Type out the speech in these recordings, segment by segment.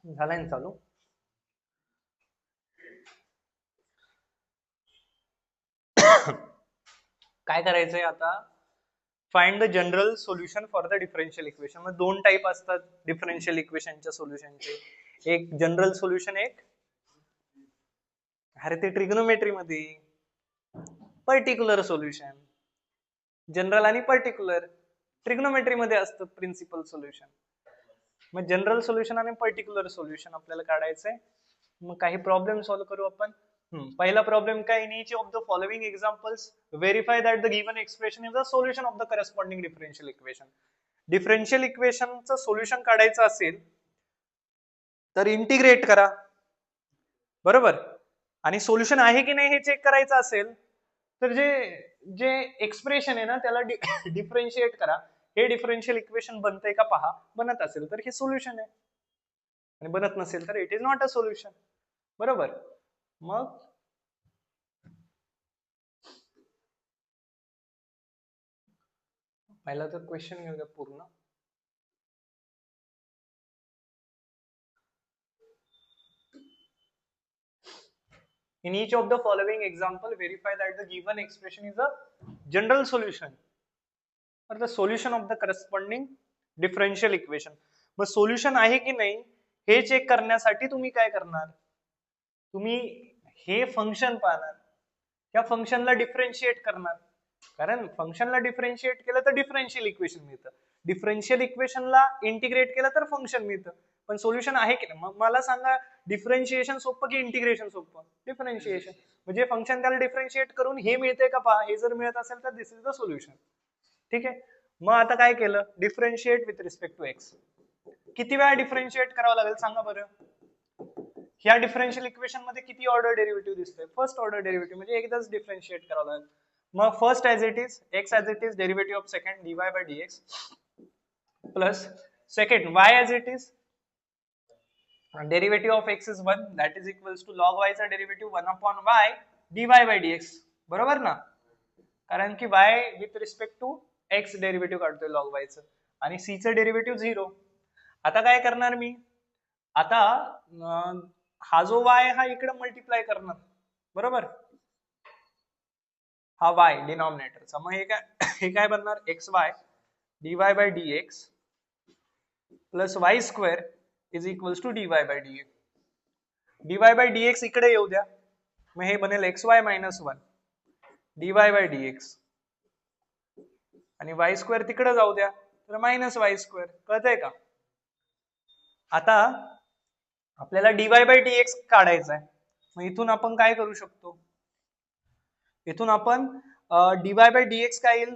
झालाय ना चालू. काय करायचंय आता? Find the general solution for the differential equation. मग दोन टाइप असतात डिफरन्शियल इक्वेशनच्या सोल्युशनचे. एक जनरल सोल्युशन, एक अरे ते ट्रिग्नोमेट्री मध्ये पर्टिक्युलर सोल्युशन. जनरल आणि पर्टिक्युलर ट्रिग्नोमेट्री मध्ये असतं प्रिन्सिपल सोल्युशन. मग जनरल सोल्युशन आणि पर्टिक्युलर सोल्युशन आपल्याला काढायचंय. मग काही प्रॉब्लेम सॉल्व्ह करू आपण. पहिला प्रॉब्लेम काय? In each of the following examples verify that the given expression is the solution of the corresponding differential equation. Differential इक्वेशनचं सोल्युशन काढायचं असेल तर इंटिग्रेट करा, बरोबर. आणि सोल्युशन आहे की नाही हे चेक करायचं असेल तर जे जे एक्सप्रेशन आहे ना त्याला डिफरन्शिएट करा. हे डिफरन्शियल इक्वेशन बनतंय का पहा. बनत असेल तर हे सोल्युशन आहे, आणि बनत नसेल तर it is not a solution, बरोबर. मग पहिला तर क्वेश्चन घेऊया पूर्ण. In each of the following example, verify that the given expression is a general solution or the solution of the corresponding differential equation. मग सोल्युशन आहे की नाही हे चेक करण्यासाठी तुम्ही काय करणार? तुम्ही हे फंक्शन पाहणार, त्या फंक्शनला डिफरन्शिएट करणार. कारण फंक्शनला डिफरन्शिएट केलं तर डिफरन्शियल इक्वेशन मिळतं, डिफरन्शियल इक्वेशनला इंटिग्रेट केलं तर फंक्शन मिळतं. पण सोल्युशन आहे की नाही? मग मला सांगा, डिफरन्शिएशन सोपं की इंटिग्रेशन सोपं? डिफरन्शिएशन. म्हणजे फंक्शन त्याला डिफरन्शिएट करून हे मिळतंय का पहा. हे जर मिळत असेल तर दिस इज द सोल्युशन. ठीक आहे. मग आता काय केलं? Differentiate with respect to x. किती वेळा डिफरन्शिएट करावं लागेल सांगा बरं. ह्या डिफरन्शियल इक्वेशन मध्ये किती ऑर्डर डेरिव्हेटिव्ह दिसतोय? फर्स्ट ऑर्डर डेरिव्हेटिव्ह, म्हणजे एकदाच डिफरन्शिएट करावं लागेल. मग first as it is x as it is derivative of second dy by dx plus second y as it is derivative of x is 1 that is equals to log y चा derivative 1 upon y dy by dx, बरोबर ना. कारण की y with respect to x derivative काढतोय log y चं, आणि c चं derivative 0. आता काय करणार मी? आता हा जो y हा इकडे मल्टिप्लाय करणार, बरोबर. हा y डिनॉमिनेटरचा. मग हे काय बनणार? X y dy by dx plus y square is equals to dy by dx. dy by dx इकडे येऊ द्या, मग हे बनेल x y minus 1 dy by dx, आणि वाय स्क्वेअर तिकडे जाऊ द्या तर मायनस वाय स्क्वेअर. कळतंय का? आता आपल्याला dy बाय dx काढायचा आहे. मग इथून आपण काय करू शकतो? इथून आपण dy बाय dx काय येईल?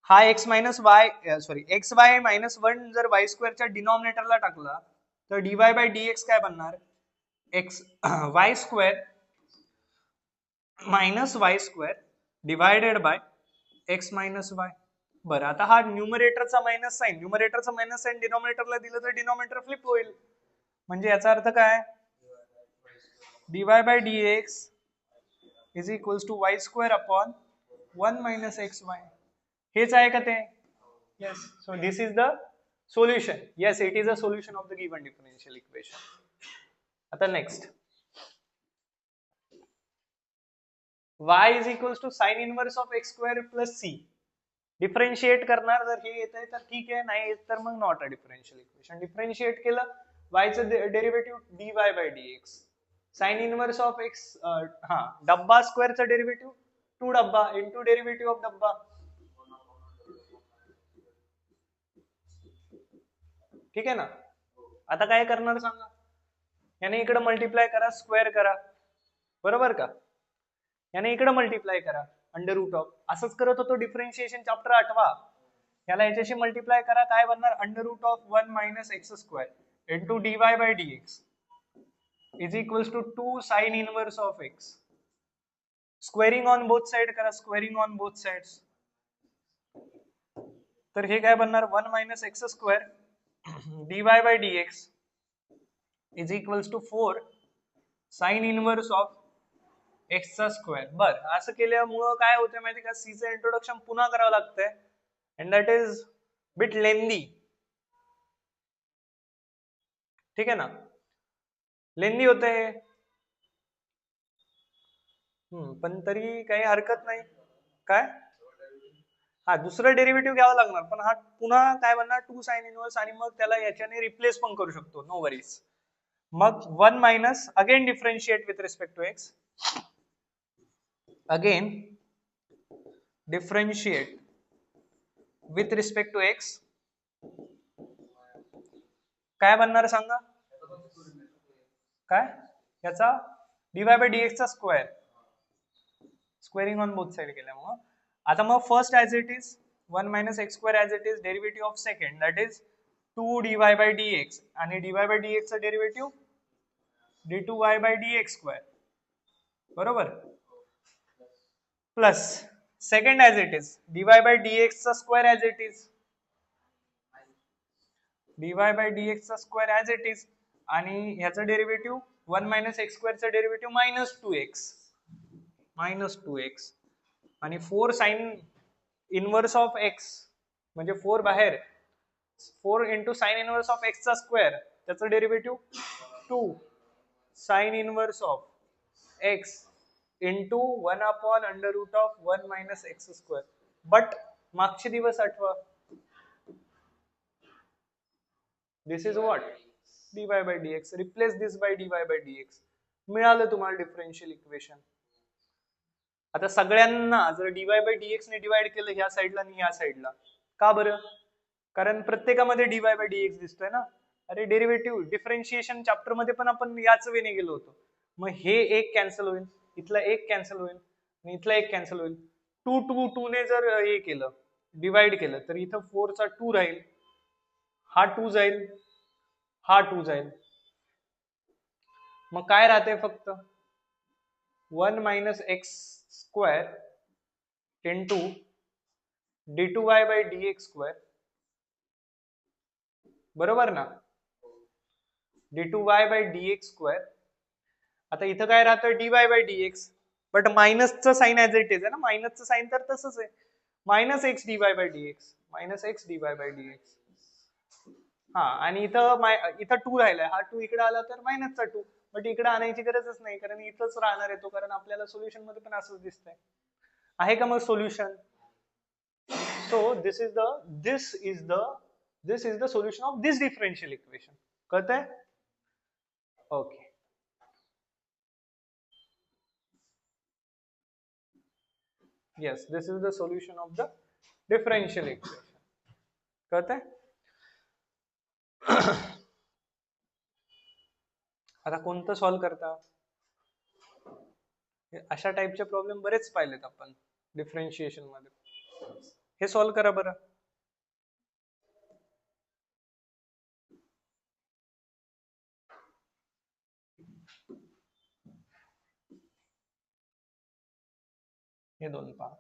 हा x minus Y x y minus 1 जर वाय स्क्वेअरच्या डिनॉमिनेटरला टाकला तर dy बाय dx काय बनणार? X Y square minus Y square divided by x minus Y. बरं, आता हा न्यूमरेटरचा मायनस साइन, न्यूमरेटरचा मायनस साइन डिनॉमिनेटरला दिलं तर डिनॉमिनेटर फ्लिप होईल. म्हणजे याचा अर्थ काय? dy by dx is equals to y square upon 1 minus x y. हेच आहे का ते? Yes. So this is the solution. Yes, it is a solution of the given differential equation. आता next, y is equals to sine inverse of x square plus c. Differentiate करणार जर हे येत आहे तर ठीक आहे, नाही येत तर मग not a differential equation. Differentiate केलं y चं derivative dy by dx, sine inverse of x, हा डब्बा स्क्वेअरचा डेरिव्हेटिव्ह 2 डब्बा इंटू डेरिव्हेटिव्ह ऑफ डब्बा. ठीक आहे ना. आता काय करणार सांगा? याने इकडे मल्टिप्लाय करा, स्क्वेअर करा, बरोबर का. याने इकडे मल्टिप्लाय करा, अंडर रूट ऑफ. असंच करत होतो डिफरन्शिएशन चॅप्टर 8वा. याला याच्याशी मल्टिप्लाय करा, काय बनणार? Under root of 1 minus x square into dy by dx is equals to 2 sine inverse of x. Squaring on both side करा, स्क्वेअरिंग ऑन बोथ साइड्स. तर हे काय बनणार? 1 minus x square dy by dx is equals to 4 sine inverse of एक्सचा square. बर, असं केल्यामुळं काय होतं माहिती का? सी चं इंट्रोडक्शन पुन्हा करावं लागतंय, अँड दॅट इज बिट लेंदी. ठीक आहे ना, लेंदी होतं हे. पण तरी काही हरकत नाही. काय, हा दुसरं डेरिव्हेटिव्ह घ्यावं लागणार, पण हा पुन्हा काय बनणार, 2 sin इनवर्स, आणि मग त्याला याच्याने रिप्लेस पण करू शकतो, नो वरीज. मग 1 minus again differentiate with respect to x, again differentiate with respect to x, काय बनणार सांगा, काय याचा dy by dx चा square, squaring on both side केल्यामुळे. आता मग first as it is 1 minus x square as it is, derivative of second that is 2 dy by dx, आणि dy by dx चा derivative d2y by dx square, बरोबर, plus second as it is dy by dx चा square as it is, dy by dx चा square as it is, आणि ह्याचं derivative 1 minus x स्क्वेअरचं derivative minus two x, आणि 4 sine inverse of x, म्हणजे 4 बाहेर, 4 into sine inverse of x चा square, त्याचं derivative 2 sine inverse of x into 1 upon under root of 1 minus x square. But मागचे दिवस आठवा, this is what, dy by dx, replace this by dy by dx, मिळालं तुम्हाला differential equation. आता सगळ्यांना जर dy by dx ने divide केलं ह्या साईडला आणि ह्या साईडला, का बरं, कारण प्रत्येकामध्ये dy by dx दिसतोय ना. अरे डेरिव्हेटिव्ह डिफरन्शिएशन चॅप्टर मध्ये पण आपण याच वेने गेलो होतो. मग हे एक कॅन्सल होईल, इथला एक कॅन्सल होईल, आणि इथला एक कॅन्सल होईल. 2 ने जर हे केलं, डिवाइड केलं, तर इथं 4 चा 2 राहील, हा 2 जाईल, हा 2 जाईल. मग काय राहते फक्त 1 minus x square into d2y by dx square, बरोबर ना, d2y by dx स्क्वेअर. आता इथं काय राहतं dy by dx, बट मायनसचं साइन ऍज इट इज आहे ना, मायनसचं साइन तर तसंच आहे, minus x dy by dx, minus x dy by dx. हा, आणि इथं 2 राहिलाय, हा 2 इकडे आला तर मायनसचा 2, बट इकडे आणायची गरजच नाही, कारण इथंच राहणार आहे तो, कारण आपल्याला सोल्युशन मध्ये पण असंच दिसतंय. आहे का मग solution? So this is the solution of this differential equation. कळतंय? Okay. Yes, this is the solution of the differential equation. कळतंय? आता कोणतं सॉल्व करता? अशा टाइपचे प्रॉब्लेम बरेच पाहिलेत आपण डिफरन्शिएशन मध्ये. हे सॉल्व करा बरं. हे दोन पहा.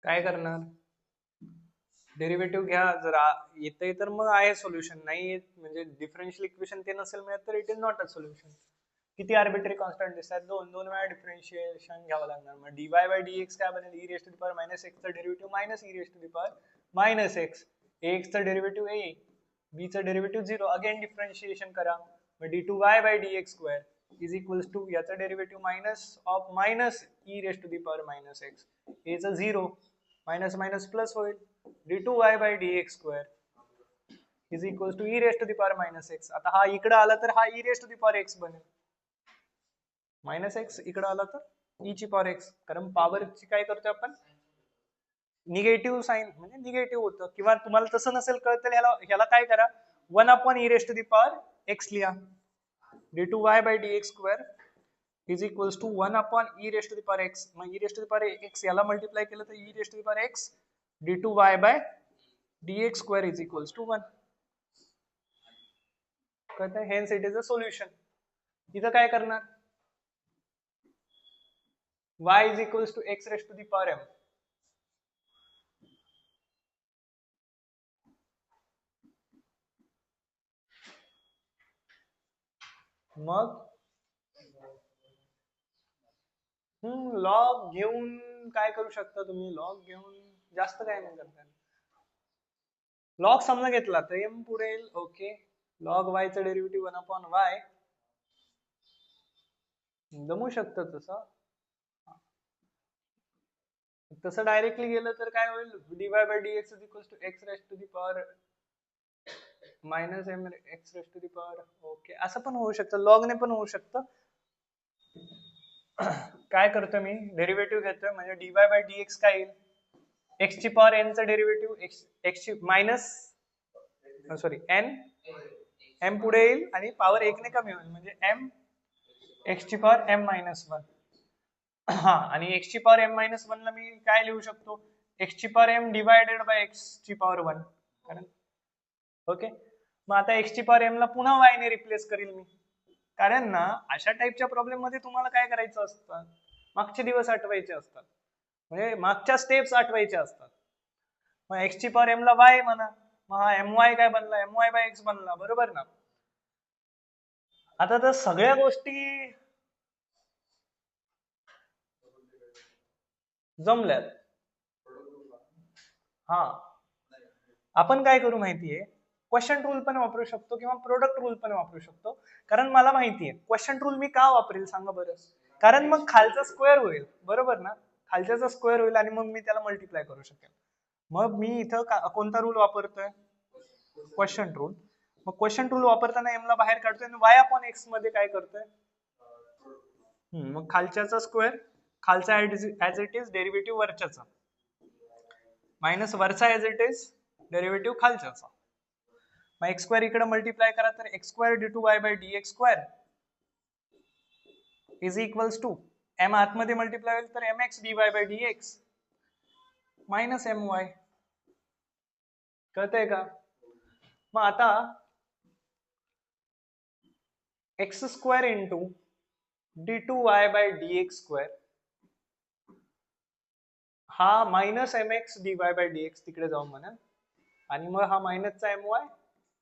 काय करणार? डेरिव्हेटिव्ह घ्या, जर येतंय तर मग आहे सोल्युशन, नाही येत म्हणजे डिफरन्शियल इक्वेशन ते नसेल मिळत तर it is not a solution. किती आर्बिट्ररी कॉन्स्टंट दिसतात, दोन वेळा डिफरन्शिएशन घ्यावं लागणार. मग dy by dx काय बनेल, e raised to the power minus x चा derivative minus e raised to the power minus x, ax चा डेरिव्हेटिव्ह a, b चा डेरिव्हेटिव्ह 0, अगेन डिफरन्शिएशन करा. मग d2y by dx square is equals to याचा derivative minus of minus e raised to the power minus x, a चा 0, minus minus plus होईल, d2y by dx square is equals to e raised to the power minus x. आता हा इकडे आला तर हा e raised to the power x बनेल, minus x इकडे आला तर e ची पॉवर एक्स, कारण पॉवरची काय करतोय आपण, निगेटिव्ह साइन, म्हणजे निगेटिव्ह होतं. किंवा तुम्हाला तसं नसेल कळत तर ह्याला काय करा, 1 upon e raised to the power x लिहा, d2y by dx square is equals to 1 upon e raised to the power x. मग e raised to the power x याला मल्टिप्लाय केलं तर e raised to the power x d2y by dx square is equals to 1. कळतंय? Hence it is a solution. इथं काय करणार? y is equals to x raised to the power m. मग log घेऊन काय करू शकता तुम्ही? लॉग घेऊन जास्त काय नाही करता. लॉग समजा घेतला तर m पुढे येईल. ओके, लॉग y चं डेरिव्हेटिव्ह 1/y जमू शकतं तसं. तसं डायरेक्टली गेलं तर काय होईल? dy by dx is equals to x raised to the power minus m x raised to the power. Okay, असं पण होऊ शकतं, लॉगने पण होऊ शकतं. काय करतो मी? डेरिव्हेटिव्ह घेतोय म्हणजे dy by dx काय येईल? x ची पॉवर n चं डेरिव्हेटिव्ह x ची मायनस सॉरी n m पुढे येईल आणि पॉवर 1 ने कमी होईल म्हणजे m x ची पॉवर m मायनस 1. हा, आणि x ची पॉवर m मायनस 1 ला मी काय लिहू शकतो? x ची power m divided by x ची पॉवर 1. कारण ओके, मग आता x ची पॉवर m ला पुन्हा y ने रिप्लेस करील मी. कारण ना अशा टाइपच्या प्रॉब्लेम मध्ये तुम्हाला काय करायचं असतं? मागचे दिवस आठवायचे असतात, म्हणजे मागच्या स्टेप्स आठवायच्या असतात. मग x ची पॉवर m ला y म्हणा, मग हा my काय बनला? my बाय x बनला, बरोबर ना? आता तर सगळ्या गोष्टी जमल्यात. हा, आपण काय करू माहितीये? क्वेश्चन रूल पण वापरू शकतो किंवा प्रोडक्ट रूल पण वापरू शकतो. कारण मला माहितीये क्वेश्चन रूल मी का वापरेल सांगा बरं? कारण मग खालचा स्क्वेअर होईल, बरोबर ना? खालच्याचा स्क्वेअर होईल आणि मग मी त्याला मल्टिप्लाय करू शकेल. मग मी इथं कोणता रूल वापरतोय? Question rule. मग क्वेश्चन रूल वापरताना m ला बाहेर काढतोय आणि y अपॉन x मध्ये काय करतोय? मग खालच्याचा स्क्वेअर, खालचा ऍज इट इज डेरिव्हेटिव्ह वरच्याचा, मायनस वरचा ऍज इट इज डेरिव्हेटिव्ह खालच्याचा. मग x स्क्वेअर इकडे मल्टिप्लाय करा तर x square d2y by dx square is equals to m आतमध्ये मल्टिप्लाय होईल तर mx dy by dx minus my. कळतंय का? मग आता x square into d2y by dx square हा minus mx dy by dx तिकडे जाऊन म्हणा, आणि मग हा मायनसचा my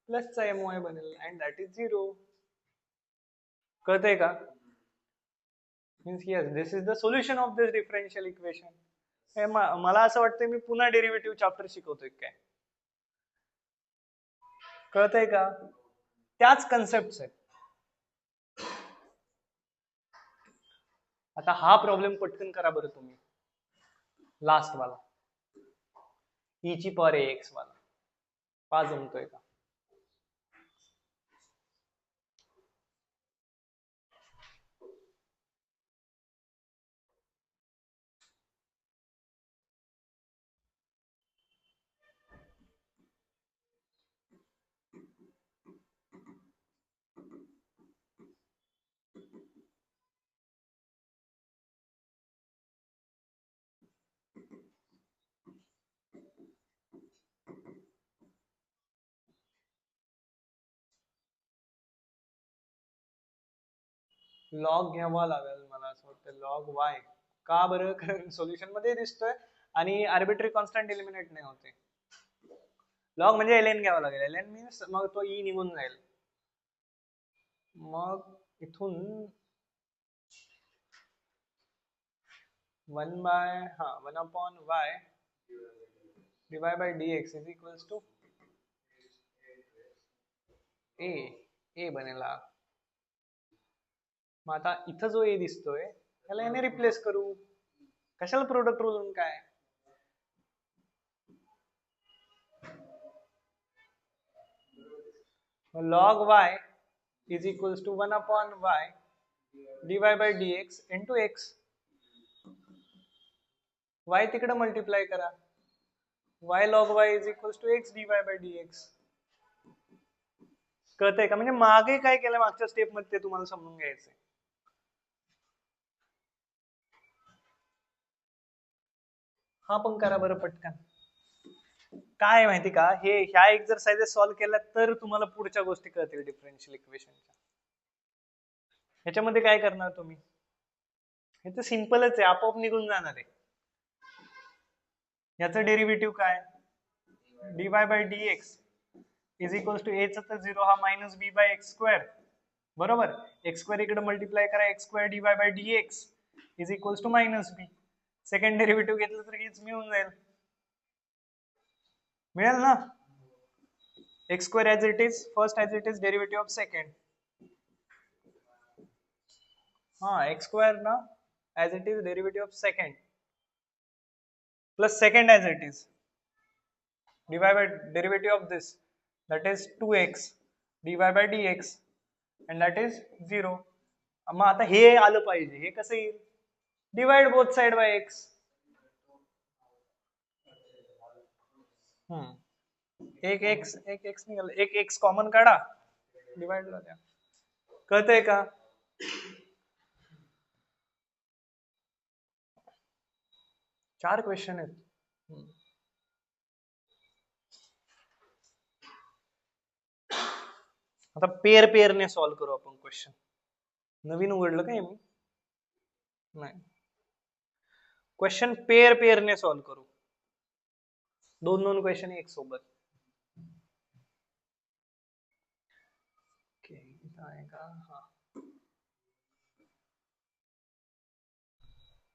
प्लसचा my बनेल अँड दॅट इज 0. कळतंय का? Means yes, this is the solution of this differential equation. मला असं वाटतं मी पुन्हा डेरिव्हेटिव्ह चॅप्टर शिकवतोय काय? कळतंय का? त्याच कन्सेप्ट आहेत. आता हा प्रॉब्लेम पटकन करा बरं तुम्ही, लास्ट वाला, e ची पॉवर ax वाला. पा जमतोय का? लॉग घ्यावा लागेल मला असं वाटतं, लॉग y. का बरं? कारण सोल्युशन मध्ये दिसतोय आणि आर्बिट्ररी कॉन्स्टंट एलिमिनेट नाही होते. लॉग म्हणजे ln घ्यावा लागेल. ln मीन्स मग तो e निघून जाईल. मग इथून 1 upon y divide by dx is equals to a बनेल. मग आता इथं जो a दिसतोय त्याला याने रिप्लेस करू. कशाला प्रोडक्ट रूल? काय log y is equals to 1 upon y dy by dx into x. y तिकडे मल्टिप्लाय करा, y log y is equals to x dy by dx. कळतंय का? म्हणजे मागे काय केलं मागच्या स्टेप मध्ये ते तुम्हाला समजून घ्यायचंय. हा पण करा बरं पटकन. काय माहिती का, हे ह्या एक्झरसाइजेस सॉल्व्ह केल्या तर तुम्हाला पुढच्या गोष्टी कळतील डिफरन्शियल इक्वेशनच्या. ह्याच्यामध्ये काय करणार तुम्ही, हे तर सिंपलच आहे, आपोआप निघून जाणार आहे. याचं डेरिव्हेटिव्ह काय, dy by dx is equal to a चा तर 0 हा minus b by x square, बरोबर. एक्स स्क्वेअर इकडे मल्टिप्लाय करा, x square dy by dx is equal to minus b. Second derivative घेतलं तर हेच मिळून जाईल, मिळेल ना. X square as it is, first as it is derivative of second. हा एक्स स्क्वेअर ना as it is derivative of second plus second as it is dy by derivative of this, that is 2x dy by dx and that is 0. मग आता हे आलं पाहिजे, हे कसं येईल, divide both side by x. एक x निघाल, एक x कॉमन काढा, डिवाइड द्या. कळतंय का. चार क्वेश्चन आहेत. आता पेरने सॉल्व करू आपण क्वेश्चन. नवीन उघडलं काय मी, नाही. क्वेश्चन पेरने सॉल्व करू, दोन क्वेश्चन एक सोबत.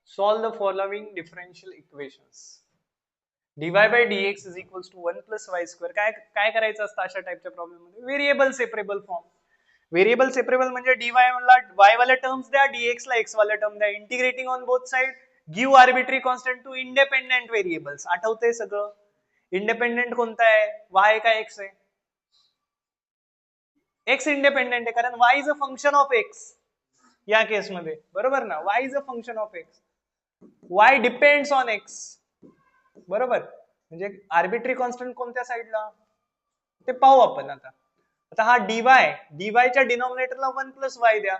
Solve the following differential equations. dy by dx is equals to 1 plus y square. काय करायचं असतं अशा टाइपच्या प्रॉब्लेम मध्ये, variable separable form. Variable separable म्हणजे dy ला y वाले टर्म्स द्या, dx ला x वाले टर्म द्या, integrating on both side, give arbitrary constant to independent variables. आठवतंय सगळं. इंडिपेंडेंट कोणता आहे, y का x आहे, x इंडिपेंडेंट आहे कारण y is a function of x या केस मध्ये, बरोबर ना. y is a function of x, y depends on x, बरोबर. म्हणजे आर्बिट्ररी कॉन्स्टंट कोणत्या साइडला ते पाहू आपण आता. आता हा dy च्या डिनॉमिनेटरला 1 प्लस y द्या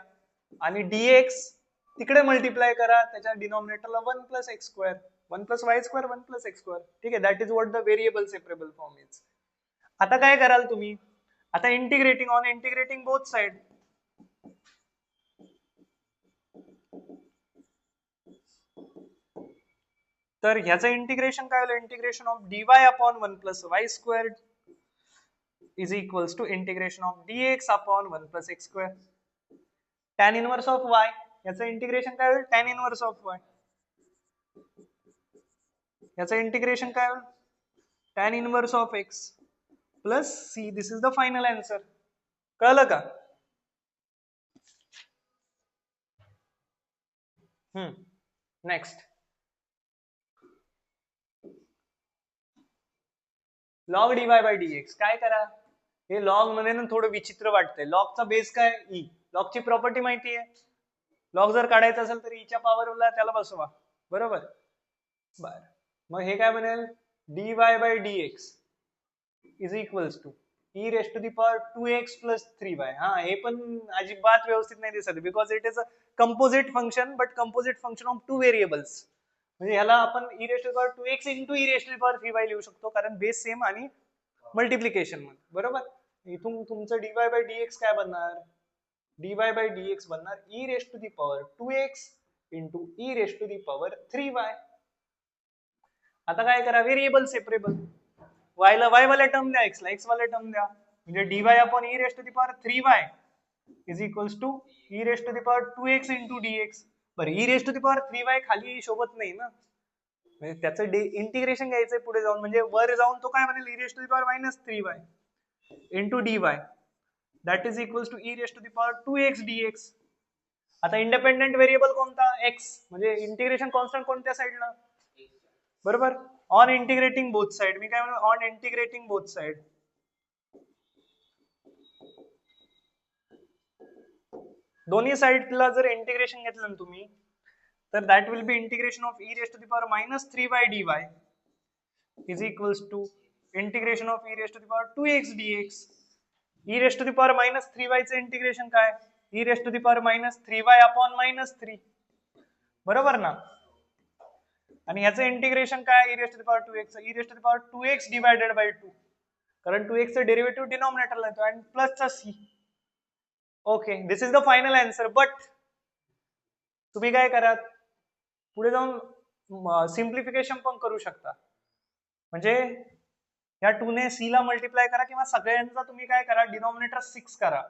आणि dx तिकडे मल्टिप्लाय करा, त्याच्या डिनॉमिनेटरला 1 plus x square, 1 plus y square, 1 plus x square. ठीक आहे, that is what the variable separable form is. आता काय कराल तुम्ही, आता इंटिग्रेटिंग बोथ साइड. तर ह्याचं इंटिग्रेशन काय होईल, integration of dy upon 1 plus y square is equals to integration of dx upon 1 plus x square. Tan inverse of y, याचं इंटिग्रेशन काय होईल, टॅन इनवर्स ऑफ y. याचं इंटिग्रेशन काय होईल, tan inverse of x plus c. This is the final answer. कळलं का. Next, log dy by dx. काय करा, हे लॉग मध्ये ना थोडं विचित्र वाटतंय. लॉगचा बेस काय, ई. लॉगची प्रॉपर्टी माहिती आहे, लॉग जर काढायचा असेल तर ईच्या पॉवरला त्याला बसवा, बरोबर. बर, मग हे काय बनेल, dy by dx is equals to e raised to the power 2x plus 3y. हा, हे पण अजिबात व्यवस्थित नाही दिसत, because it is a composite function, but composite function of two variables. म्हणजे ह्याला आपण e raised to power 2x इंटू e raised to power 3y लिहू शकतो, कारण बेस सेम आणि मल्टिप्लिकेशन मध्ये, बरोबर. इथून तुमचं dy बाय dx काय बनणार, dy बाय dx बनणार e raised to the power 2x इंटू e raised to the power 3y. आता काय करा, व्हेरिएबल सेपरेबल. y ला y वाले टर्म द्या, x ला x वाले टर्म द्या, म्हणजे dy upon e raised to the power 3y is equals to e raised to the power 2x into dx. बरं, e raised to the power 3y खाली शोभत नाही ना, म्हणजे त्याचं इंटिग्रेशन घ्यायचंय पुढे जाऊन, म्हणजे वर जाऊन तो काय म्हणेल, e raised to the power minus 3y into dy that is equals to e raised to the power 2x dx. आता इंडिपेंडेंट व्हेरिएबल कोणता, x, म्हणजे इंटिग्रेशन कॉन्स्टंट कोणत्या साइडला, बरोबर. On integrating both side. मी काय म्हणतो, ऑन इंटिग्रेटिंग बोथ साइड. दोन्ही साइडला जर इंटिग्रेशन घेतलं ना तुम्ही, तर that will be integration of e raised to the power minus 3y dy is equals to integration of e raised to the power 2x dx. e raised to the power minus 3y चं integration काय, e raised to the power minus 3y upon minus 3, बरोबर ना. आणि ह्याचं integration काय, e raised to the power 2x, e raised to the power 2x divided by 2, कारण 2x चं derivative डिनॉमिनेटरला येतो आणि प्लसचा c. Okay, this is the final answer. But तुम्ही काय करा, पुढे जाऊन सिम्प्लिफिकेशन पण करू शकता. म्हणजे या 2 ने c ला मल्टिप्लाय करा किंवा सगळ्यांचा तुम्ही काय करा, डिनॉमिनेटर 6 करा,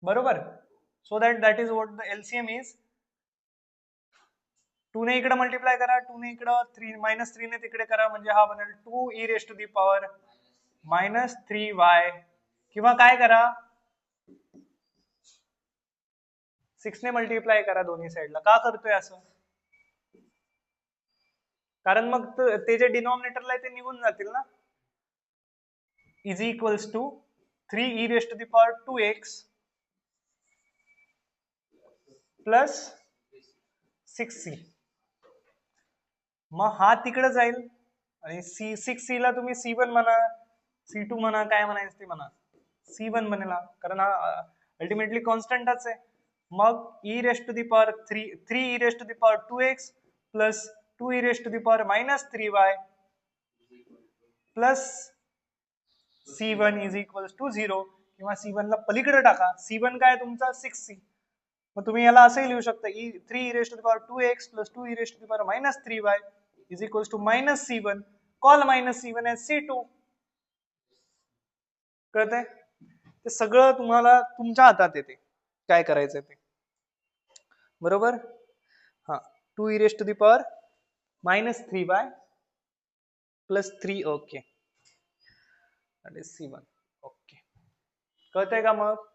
बरोबर. So that is what the LCM is. 2 ने इकडे मल्टिप्लाय करा, 2 ने इकडे 3 -3 ने तिकडे करा, म्हणजे हा बनेल 2 e raised to the power -3y, किंवा काय करा 6 ने मल्टिप्लाय करा दोन्ही साइडला. का करतोय असं, कारण मग ते जे डिनॉमिनेटरला ते निघून जातील ना. Is equals to 3 e raised to the power 2x प्लस 6c. मग हा तिकडे जाईल आणि 6c ला तुम्ही c1 म्हणा, c2 म्हणा, काय म्हणायचं ते म्हणा, c1 बनेल, कारण हा अल्टिमेटली कॉन्स्टंटच आहे. मग e raised to the power 3 e raised to the power 2x plus 2 e raised to the power -3y प्लस c1 इज इक्वल्स टू 0, किंवा c1 ला पलीकडे टाका. c1 काय तुमचा 6c. मग तुम्ही याला असंही लिहू शकता, 3 e raised to the power 2x plus 2 e raised to the power -3y is equals to -c1. Call -c1 as c2. कळतंय? ते सगळं तुम्हाला तुमच्या हातात येते काय करायचं ते, बरोबर. हा, 2 e raised to the power -3y plus 3, okay, that is c1. Okay, कळतंय का? मग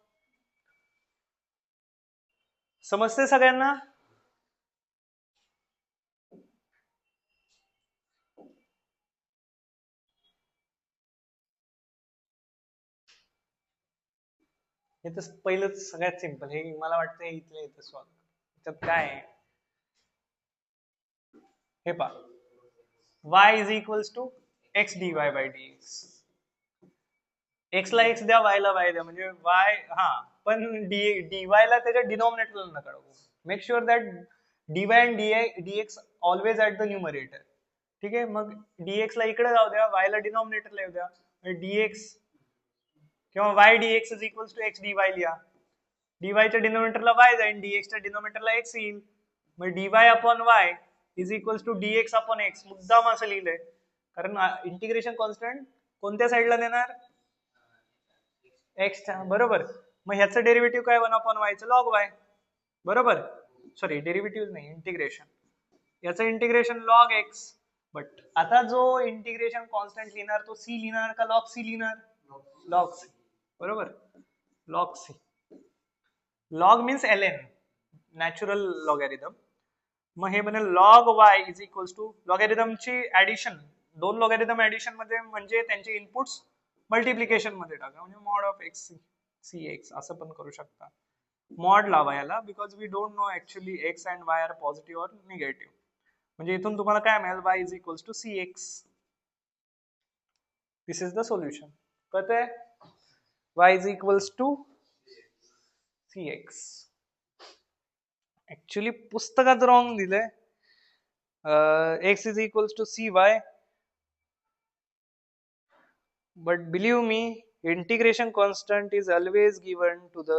समजते सगळ्यांना? हे तर पहिलंच सगळ्यात सिंपल, हे मला वाटतं इथलं इथं सॉल्व. त्याच्यात काय आहे, हे पहा, y is equals to x dy by dx. x ला x द्या, y ला y द्या, म्हणजे y, हा, पण dy ला त्याच्या डिनॉमिनेटरला नका टाकू. Make sure that dy and dx always at the numerator. ठीक आहे, मग dx ला इकडे जाऊ द्या, y ला डिनॉमिनेटरला येऊ द्या, dx किंवा y dx is equals to x dy लिहा. dy च्या डिनॉमिनेटरला y जाईल, dx च्या डिनॉमिनेटरला x येईल, मग dy upon y is equals to dx upon x. मुद्दाम असं लिहिलंय कारण इंटिग्रेशन कॉन्स्टंट कोणत्या साईडला देणार, x च्या, बरोबर. मग ह्याचं डेरिव्हेटिव्ह काय, 1 अपॉन y चं लॉग y, बरोबर. सॉरी, डेरिव्हेटिव्ह नाही, इंटिग्रेशन. याचं इंटिग्रेशन लॉग x. बट आता जो इंटिग्रेशन कॉन्स्टंट लिहिणार तो c लिहिणार का लॉग c लिहिणार, लॉग c, बरोबर. Log c, log means ln, natural logarithm. मग हे बनेल log y is equals to लॉगॅरिथमची ऍडिशन, दोन लॉगॅरिथम ऍडिशन मध्ये म्हणजे त्यांचे इनपुट्स मल्टिप्लिकेशन मध्ये टाका, म्हणजे मॉड ऑफ x cx असं पण करू शकता. मॉड लावा याला, because we don't know actually x and y are positive or negative. म्हणजे इथून तुम्हाला काय मिळेल, y is equals to cx. This is the solution. कळतंय? y is equals to cx. Actually पुस्तकात रॉंग दिलंय, x is equals to cy, but believe me, integration constant is always given to the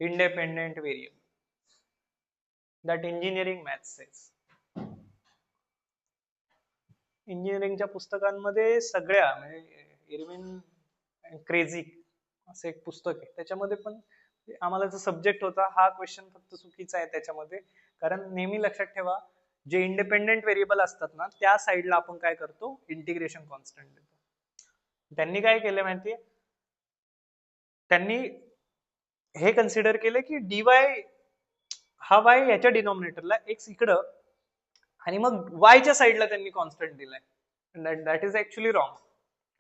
independent variable. That engineering math says. इंजिनिअरिंगच्या पुस्तकांमध्ये सगळ्या, म्हणजे Irwin crazy असं एक पुस्तक आहे, त्याच्यामध्ये पण आम्हाला जो सब्जेक्ट होता हा क्वेश्चन फक्त चुकीचा आहे त्याच्यामध्ये. कारण नेहमी लक्षात ठेवा, जे इंडिपेंडेंट व्हेरिएबल असतात ना त्या साईडला आपण काय करतो, इंटिग्रेशन कॉन्स्टंट देतो. त्यांनी काय केलं माहितीये, त्यांनी हे कन्सिडर केलं की dy हा y याच्या डिनॉमिनेटरला, x इकडं, आणि मग y च्या साईडला त्यांनी कॉन्स्टंट दिलाय. That is actually wrong.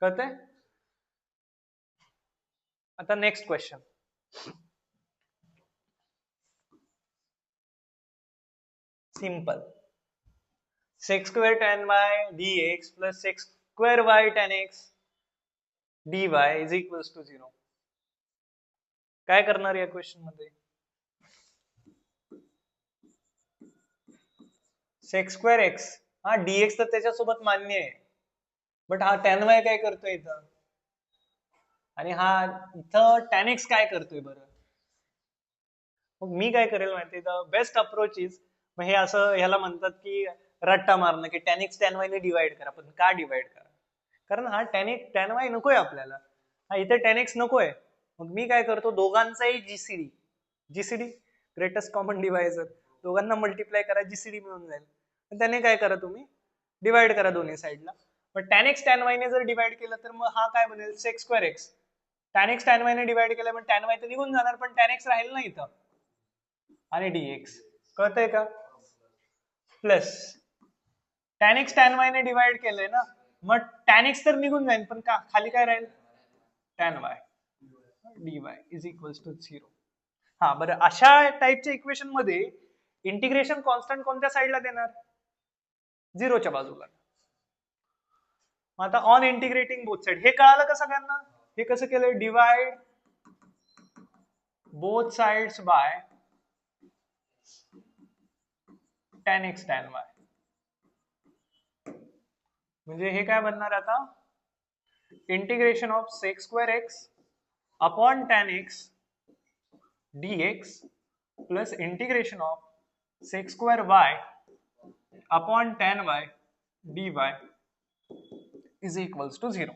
कळतंय? आता next question. Simple. sec square tan y dx plus sec square y tan x dy is equals to 0. काय करणार या क्वेश्चन मध्ये, सेक स्क्वेअर एक्स, हा डीएक्स तर त्याच्यासोबत मान्य आहे, बट हा tan y काय करतोय इथं, आणि हा इथं tan x काय करतोय बरं. मग मी काय करेल माहितीये, द बेस्ट अप्रोच इज, मग हे असं ह्याला म्हणतात की रट्टा मारणं, की tan x tan y ने डिवाइड करा. पण का डिवाइड करा, कारण हा tan y नकोय आपल्याला, हा इथे tan x नकोय. मग मी काय करतो, दोघांचाही जीसीडी ग्रेटेस्ट कॉमन डिवायझर, दोघांना मल्टिप्लाय करा, जीसीडी मिळून जाईल. त्याने काय करा, तुम्ही डिवाइड करा दोन्ही साईडला. पण tan x tan y ने जर डिवाइड केलं तर मग हा काय बनेल, sec square x. tan x tan y ने डिवाइड केलं, पण tan y तर निघून जाणार, पण tan x राहील ना इथं, आणि dx कळतंय का. Plus tan x tan y ने डिवाइड केलंय ना, मग tan x तर निघून जाईल, पण का खाली काय राहील, tan y dy is equals to 0. हा बरं, अशा टाइपच्या इक्वेशन मध्ये इंटिग्रेशन कॉन्स्टंट कोणत्या साईडला देणार, 0च्या बाजूला. आता ऑन इंटिग्रेटिंग बोथ साइड, हे कळालं का सगळ्यांना. हे कसं केलंय, divide both sides by tan x tan y. म्हणजे हे काय बनणार आता, integration of sec square x upon tan x dx plus integration of sec square y upon tan y dy is equals to 0.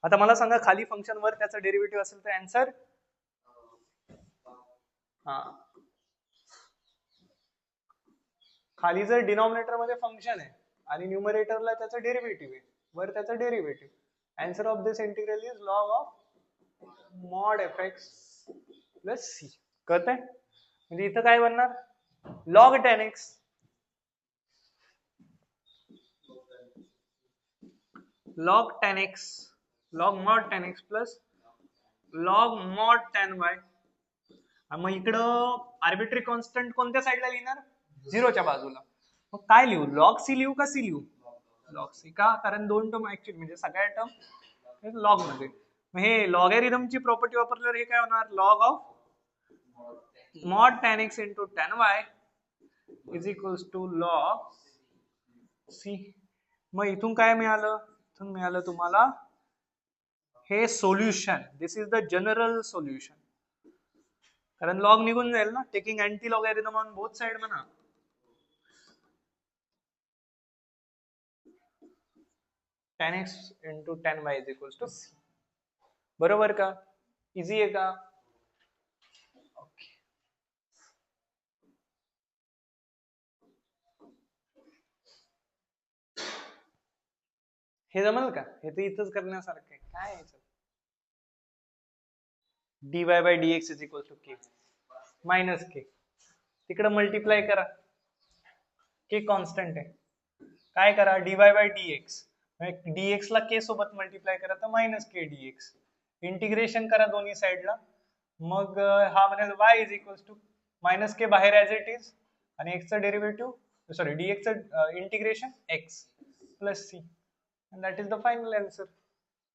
आता मला सांगा, खाली फंक्शन वर त्याचा डेरिव्हेटिव्ह असेल तर आन्सर, हा खाली जर डिनॉमिनेटर मध्ये फंक्शन आहे आणि न्यूमरेटरला त्याचा डेरिव्हेटिव्ह आहे, वर त्याचा derivative, answer of this integral is log of mod fx plus c. कळतंय, म्हणजे इथं काय बनणार, log tan x log tan x log mod tan x प्लस log mod tan y. मग इकडं आर्बिट्ररी कॉन्स्टंट कोणत्या साईडला लिहिणार, 0च्या बाजूला. मग काय लिहू, log c लिहू का c लिहू, log c का, कारण दोन टर्म ऍक्च्युअली म्हणजे सगळ्या टर्म लॉग मध्ये. मग हे लॉगॅरिथमची प्रॉपर्टी वापरल्यावर हे काय होणार, log of mod tan x into tan y is equals to log c. मग इथून काय मिळालं, इथून मिळालं तुम्हाला हे solution, this is the general solution, कारण लॉग निघून जाईल ना, taking anti logarithm on both side म्हणा. tan x into tan y is equals to c. बरोबर का, इझी आहे का. ओके, हे जमल का, हे तर इथंच करण्यासारखं आहे, काय आहे, dy by dx is equals to k minus k, तिकडे मल्टिप्लाय करा, k कॉन्स्टंट आहे, काय करा, dy by dx, dx ला k सोबत मल्टिप्लाय करा तर मायनस k dx, इंटिग्रेशन करा दोन्ही साईडला, मग हा बनेल y is equals to minus k बाहेर ऍज इट इज, आणि x चा डेरिव्हेटिव्ह, सॉरी dx चं integration x plus c, and that is the final answer.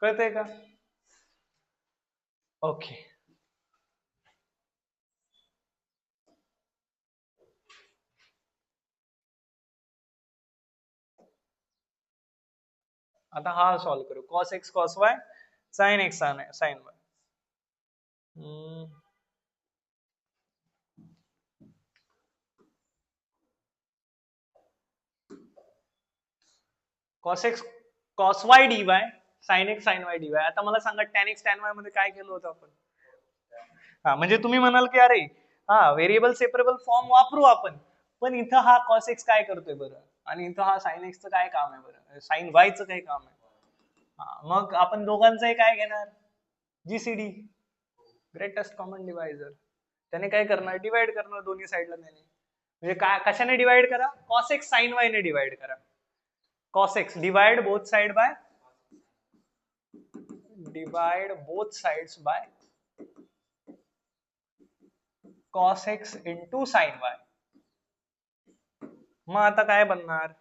कळतंय का. ओके, आता हा सॉल्व करू, cos x cos y sin x sin y. cos x cos y dy sin x sin y dy. आता मला सांगा, tan x tan y मध्ये काय केलं होतं आपण. हा म्हणजे तुम्ही म्हणाल की अरे हा व्हेरिएबल सेपरेबल फॉर्म वापरू आपण, पण इथं हा cos x काय करतोय बरं, आणि इथं हा sin x चं काय काम आहे बरं, sin y चं काय काम आहे. मग आपण दोघांचंही काय घेणार, जीसीडी ग्रेटेस्ट कॉमन डिवायझर, त्याने काय करणार, डिवाइड करणार दोन्ही साईडला त्याने. म्हणजे काय, कशाने डिवाइड करा, cos x sin y ने डिवाइड करा. cos x divide both sides by cos x into sin y. मग आता काय बनणार,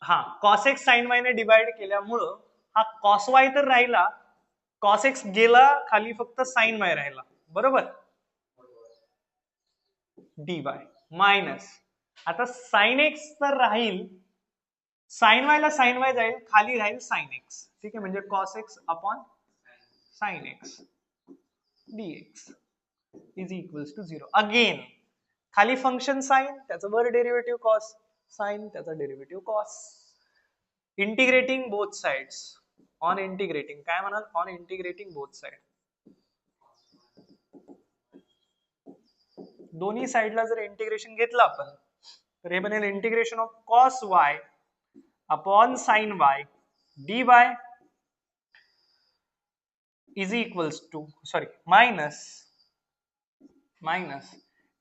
हा cos x sin y ने डिवाइड केल्यामुळं हा cos y तर राहिला, cos x गेला खाली, फक्त sin y राहिला, बरोबर. dy मायनस, आता साइन एक्स तर राहील, साइन वाय ला साइन वाय जाईल, खाली राहील साइन एक्स. ठीक आहे, म्हणजे cos x upon sine x dx is equals to 0. Again खाली फंक्शन साइन, त्याचं वर डेरिव्हेटिव्ह कॉस, साइन त्याचा derivative cos. Integrating both sides, on integrating, काय म्हणाल, ऑन इंटिग्रेटिंग बोथ साइड, दोन्ही साइडला जर इंटिग्रेशन घेतलं आपण तर हे बनेल integration of cos y upon sine y d y is equals to minus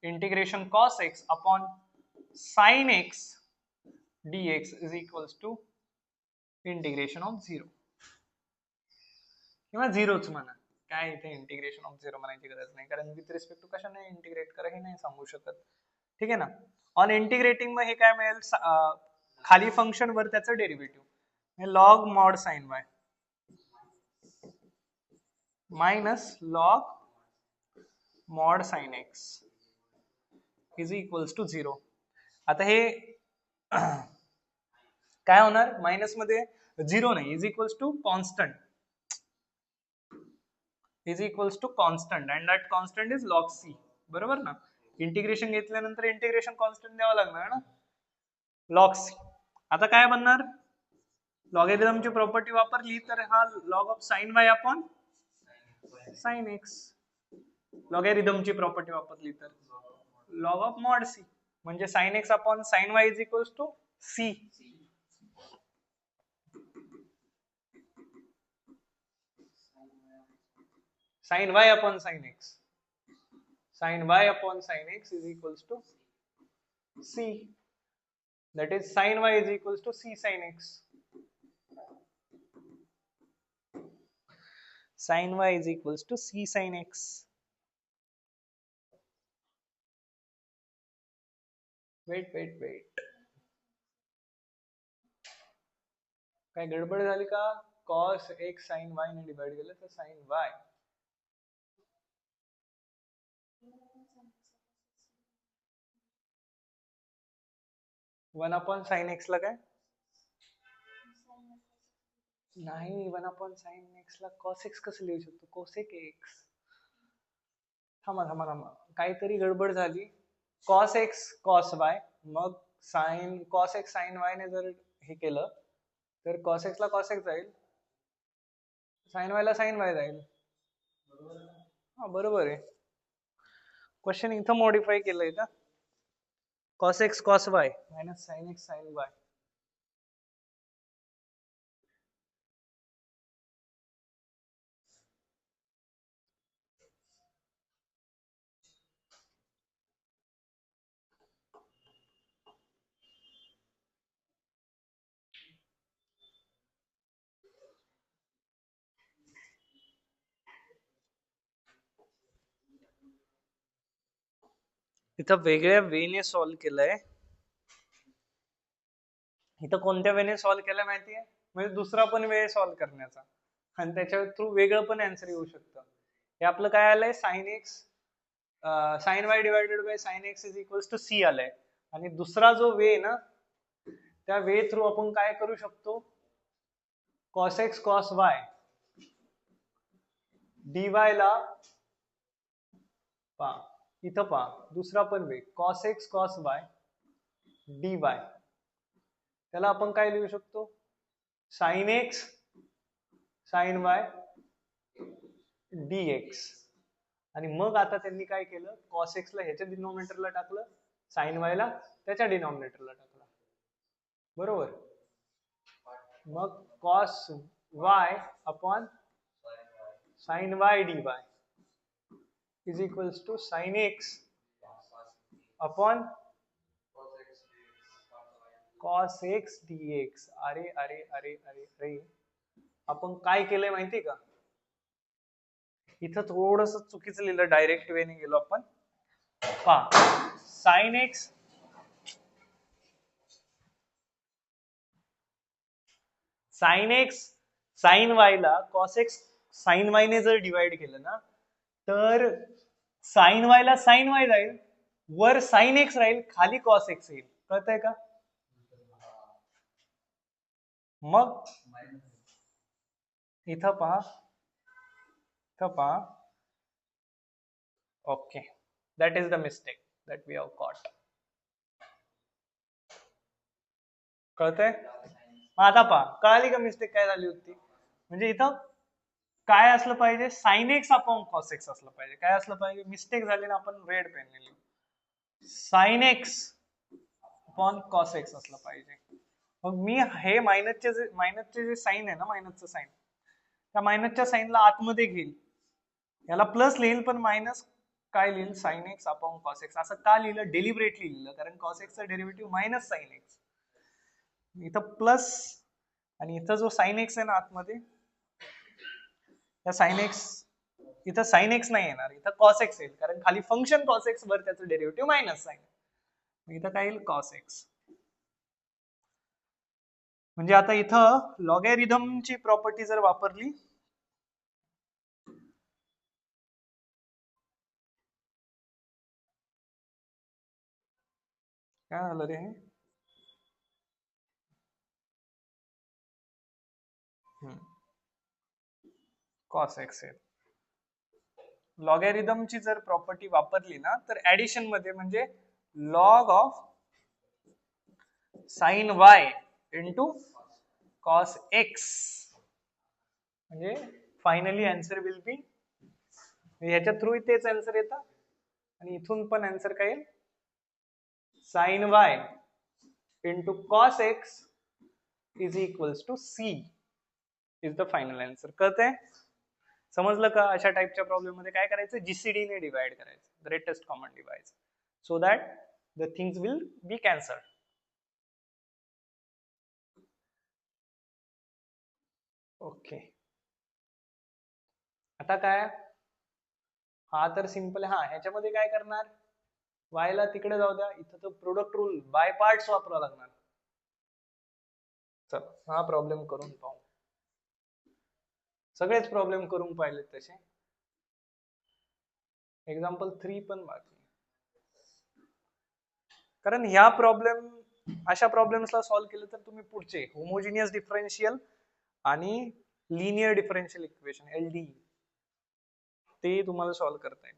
integration cos x upon sin x dx is equals to integration of 0 किंवा 0च म्हणा, काय इथे इंटिग्रेशन ऑफ 0 म्हणायची गरज नाही, कारण विथ रिस्पेक्ट टू कशाने इंटिग्रेट करा हे नाही सांगू शकत. ठीक आहे ना. ऑन इंटिग्रेटिंग मग हे काय मिळेल, खाली फंक्शन वर त्याचं derivative log mod sine y minus log mod sine x is equals to 0. आता हे काय होणार, मायनस मध्ये 0 नाही, is equals to constant, is equals to constant and that constant is log c. बरोबर ना. इंटिग्रेशन घेतल्यानंतर इंटिग्रेशन कॉन्स्टंट द्यावं लागणार ना, लॉग सी. आता काय बनणार, लॉगॅरिथमची प्रॉपर्टी वापरली तर हा log of sine y upon sine x, लॉगॅरिथमची प्रॉपर्टी वापरली तर लॉग ऑफ मॉड सी, म्हणजे sine x upon sine y is equals to c. sin y upon sin x, sin y upon sin x is equals to c, that is sin y is equals to c sin x, sin y is equals to c sin x. wait, काय गडबड झाली का, cos x sin y ने divide केलं तर sin y, one upon sine x ला काय नाही, वन अपॉन साइन एक्स ला cos x कसं लिहू शकतो, cosec x. थांबा काहीतरी गडबड झाली, cos x cos y, मग sin cos x sin y ने जर हे केलं तर cos x ला cos x जाईल, sin y ला sin y जाईल. हा बरोबर आहे, क्वेश्चन इथं मॉडिफाय केलंय का, cos x cos y minus sin x sin y. इथं वेगळ्या वेने सॉल्व्ह केलंय, इथं कोणत्या वेने सॉल्व्ह केलं माहितीये, म्हणजे दुसरा पण वे सॉल्व्ह करण्याचा, आणि त्याच्या थ्रू वेगळं पण आन्सर येऊ शकतं. हे आपलं काय आलंय, sine x sine y divided by sine x is equals to c आलंय, आणि दुसरा जो वे ना, त्या वे थ्रू आपण काय करू शकतो, cos x cos y dy ला इथं दुसरा पण वे cos x cos y dy, त्याला आपण काय लिहू शकतो, sin x sin y dx. आणि मग आता त्यांनी काय केलं, cos x ला ह्याच्या डिनॉमिनेटरला टाकलं, sin y ला त्याच्या डिनॉमिनेटरला टाकलं, बरोबर. मग cos y upon sin y dy is equals to sin x upon cos x dx. अरे अरे अरे अरे अरे, आपण काय केलंय माहिती का, इथं थोडस चुकीचं लिहिलं, डायरेक्ट वेने गेलो आपण. sin x sin y ला cos x sin y ने जर डिवाइड केलं ना, तर sin y ला sin y जाईल, वर साइन एक्स राहील, खाली कॉस एक्स येईल. कळतंय का? मग इथं पहा, okay, that is the mistake that we have caught. कळतंय? आता पहा, कळाली का मिस्टेक काय झाली होती? म्हणजे इथं काय असलं पाहिजे, sign x upon cos x असलं पाहिजे. काय असलं पाहिजे? मिस्टेक झाली ना, आपण रेड पेन लिहू, sign x upon cos x असलं पाहिजे. मग मी हे मायनसचे जे साइन आहे ना, मायनसचं साइन, त्या मायनसच्या साइनला आतमध्ये घेईल, याला प्लस लिहिल पण मायनस काय लिहिल, sine x upon cos x. असं का लिहिलं? डेलिबरेटली लिहिलं, कारण कॉस एक्सचं डेरिव्हेटिव्ह मायनस साइन एक्स. इथं प्लस आणि इथं जो साइन एक्स आहे ना आतमध्ये, त्या साइन एक्स, इथं साइन एक्स नाही येणार, इथं कॉस एक्स येईल, कारण खाली फंक्शन कॉस एक्स वर त्याचं डेरिव्हेटिव्ह मायनस साइन. इथं काय येईल? Cos x. म्हणजे आता इथं लॉगॅरिथमची प्रॉपर्टी जर वापरली, काय झालं रे? कॉस एक्स आहे. लॉगॅरिथमची जर प्रॉपर्टी वापरली ना, तर ऍडिशन मध्ये म्हणजे log of sine y into cos x, म्हणजे फायनली आन्सर विल बी, ह्याच्या थ्रू तेच आन्सर येतं, आणि इथून पण आन्सर काय येईल, sine y into cos x is equals to c is the final answer. कळतंय? समजलं का? अशा टाइपच्या प्रॉब्लेम मध्ये काय करायचं, जीसीडी ने डिवाइड करायचं, greatest common divide, so that the things will be cancelled. Okay, आता काय, हा तर सिंपल. हा, ह्याच्यामध्ये काय करणार, वायला तिकडे जाऊ द्या, इथं तर प्रोडक्ट रूल बाय पार्ट्स वापरावा लागणार. चल, हा प्रॉब्लेम करून पाहू. सगळेच प्रॉब्लेम करून पाहिले तसे, एक्झाम्पल 3 पण बाकी, कारण ह्या प्रॉब्लेम, अशा प्रॉब्लेम्सला सॉल्व्ह केलं तर तुम्ही पुढचे होमोजिनियस डिफरन्शियल आणि लिनियर डिफरन्शियल इक्वेशन LD ते तुम्हाला सॉल्व्ह करता येईल.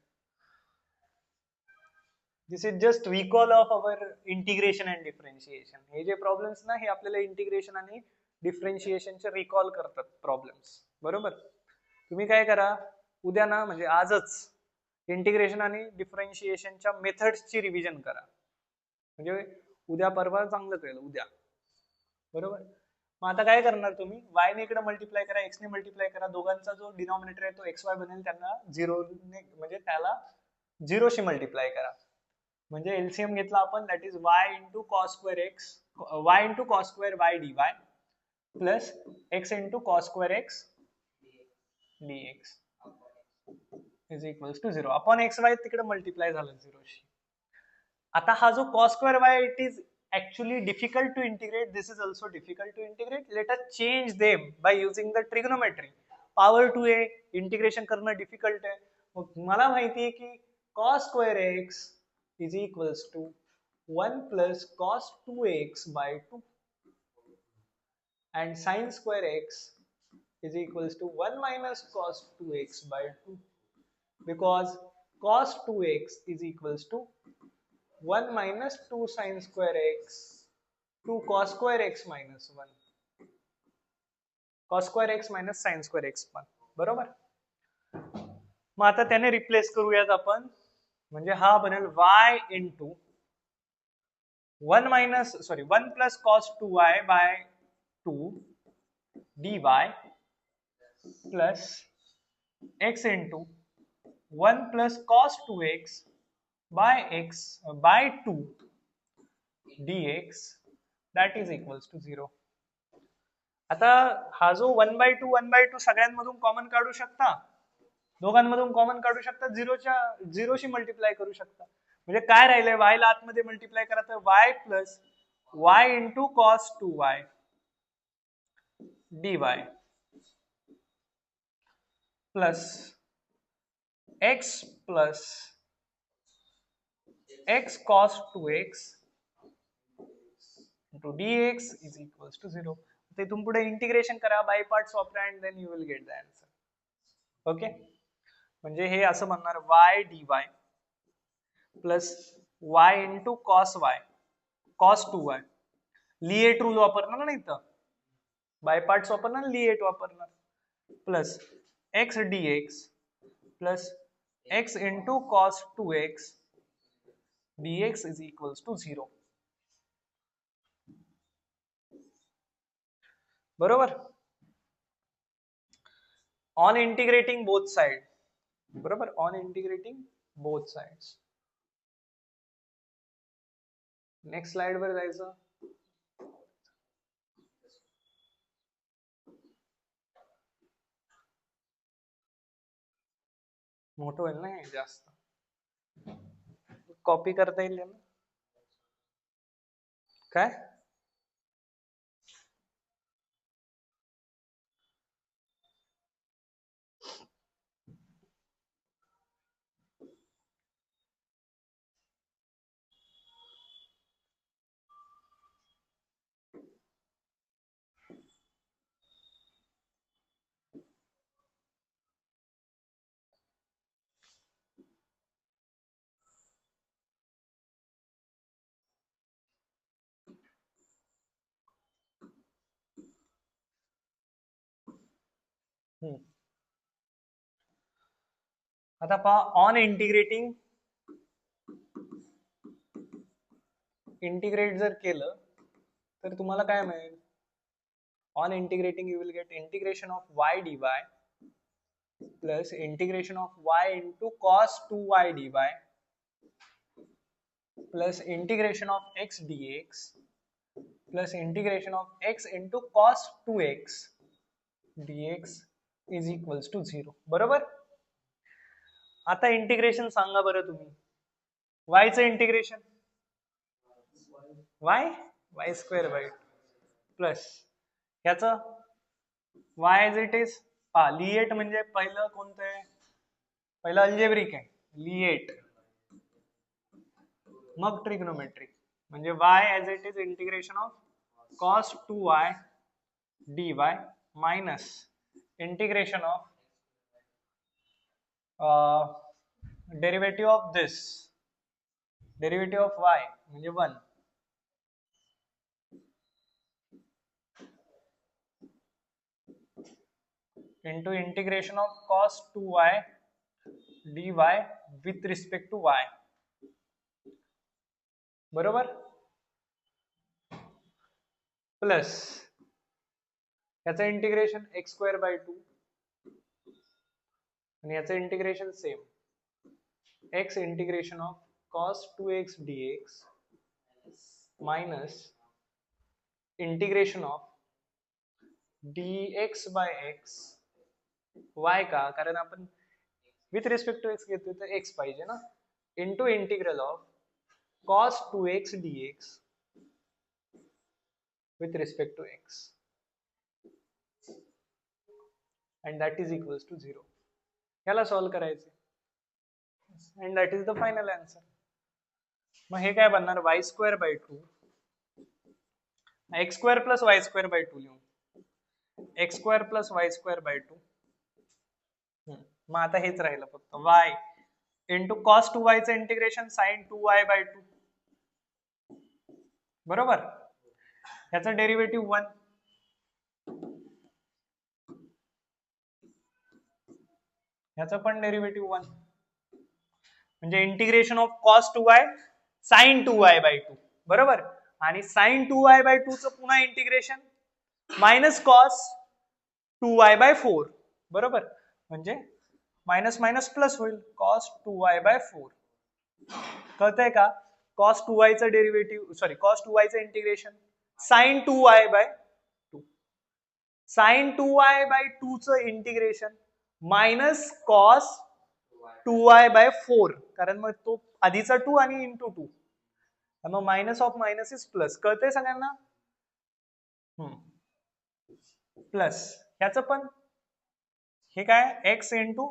This is just recall of our integration and differentiation. हे जे प्रॉब्लेम्स ना, हे आपल्याला इंटिग्रेशन आणि डिफरन्शिएशनचे रिकॉल करतात प्रॉब्लेम्स, बरोबर? तुम्ही काय करा, उद्या ना, म्हणजे आजच इंटिग्रेशन आणि डिफरन्शिएशनच्या मेथड्सची रिव्हिजन करा, म्हणजे उद्या परवा चांगलं कळेल उद्या, बरोबर? मग आता काय करणार तुम्ही, y ने इकडे मल्टिप्लाय करा, x ने मल्टिप्लाय करा, दोघांचा जो डिनॉमिनेटर आहे तो xy बनेल, त्यांना 0 ने, म्हणजे त्याला 0 शी मल्टिप्लाय करा, म्हणजे एलसीएम घेतला आपण, that is y into cos square x, y into cos square y dy plus x into cos square x dx is equals to 0 upon xy तिकडे मल्टिप्लाय झालं 0 शी. आता हा जो cos square y, it is actually difficult to integrate, this is also difficult to integrate, let us change them by using the trigonometry. power 2a integration करणं difficult आहे, मग मला माहिती आहे की cos square x is equals to 1 plus cos 2x by 2 and sin square x is equals to 1 minus cos 2x by 2, because cos 2x is equals to 1 minus 2 sin square x 2 cos square x minus 1 cos square x minus sin square x पण, बरोबर? मग आता त्याने replace करूयात आपण, म्हणजे हा बनेल y into 1 plus cos 2y by 2 dy plus x into 1 plus cos 2x by x by 2 dx that is equals to 0. आता हा जो 1/2 सगळ्यांमधून कॉमन काढू शकता, दोघांमधून कॉमन काढू शकता, 0 शी मल्टिप्लाय करू शकता, म्हणजे काय राहिलंय, y ला आतमध्ये मल्टिप्लाय करा तर y plus y into cos 2y dy plus x plus x cos 2x into dx is equals to 0. तर इथून पुढे इंटिग्रेशन करा, बाय पार्ट्स वापरा and then you will get the answer. Okay, म्हणजे हे असं म्हणणार y dy plus y into cos y cos 2y. LIATE rule वापरणार ना इथं, बाय पार्ट्स वापरणार, लिएट वापरणार, plus x dx plus x into cos 2x dx is equals to 0. बरोबर. ऑन इंटिग्रेटिंग बोथ साइड, बरोबर, on integrating both sides. Next slide वर जायचं. मोठं होईल ना हे जास्त, कॉपी करता येईल ना काय. आता पहा, ऑन इंटिग्रेटिंग, इंटिग्रेट जर केलं तर तुम्हाला काय मिळेल. On integrating you will get integration of y dy plus integration of y into cos 2y dy plus integration of x dx plus integration of x into cos 2x dx is equals to 0. बरोबर. आता integration सांगा बरं तुम्ही. y चं integration y square by plus ह्याचं y as it is. पहा, लिएट म्हणजे पहिलं कोणतं आहे, पहिलं अल्जेब्रिक आहे लिएट, मग ट्रिग्नोमेट्रिक, म्हणजे y as it is integration of cos 2y dy minus integration of derivative of this, derivative of y म्हणजे 1 into integration of cos 2y dy with respect to y. बरोबर. प्लस याचं integration x square by 2 आणि याचं integration same x integration of cos 2x dx minus integration of dx by x y का, कारण आपण with respect to x घेतोय तर x पाहिजे ना, into integral of cos 2x dx with respect to x and that is equals to 0. याला solve करायचं and that is the final answer. मग हे काय बनणार, y square bye 2 x square plus y square bye 2 लिहू, x square plus y square bye 2. मग आता हेच राहिलं फक्त y इंटू cos 2y चं इंटिग्रेशन sin 2y बाय 2. बरोबर. ह्याचं डेरिव्हेटिव्ह 1 ह्याचं पण डेरिव्हेटिव्ह 1 म्हणजे integration of cos 2y sin 2y by 2. बरोबर. आणि sin 2y बाय 2 चं पुन्हा integration minus cos 2y bye 4. बरोबर. म्हणजे मायनस मायनस प्लस होईल cos 2y बाय 4. कळतंय का. cos 2y चं डेरिव्हेटिव्ह, सॉरी cos 2y चं integration sin 2y by 2, sin 2y by 2 चं integration minus cos 2y bye 4, कारण मग तो आधीचा 2 आणि इंटू 2, मग minus of minus is plus. कळतंय सगळ्यांना. प्लस ह्याचं पण हे काय x into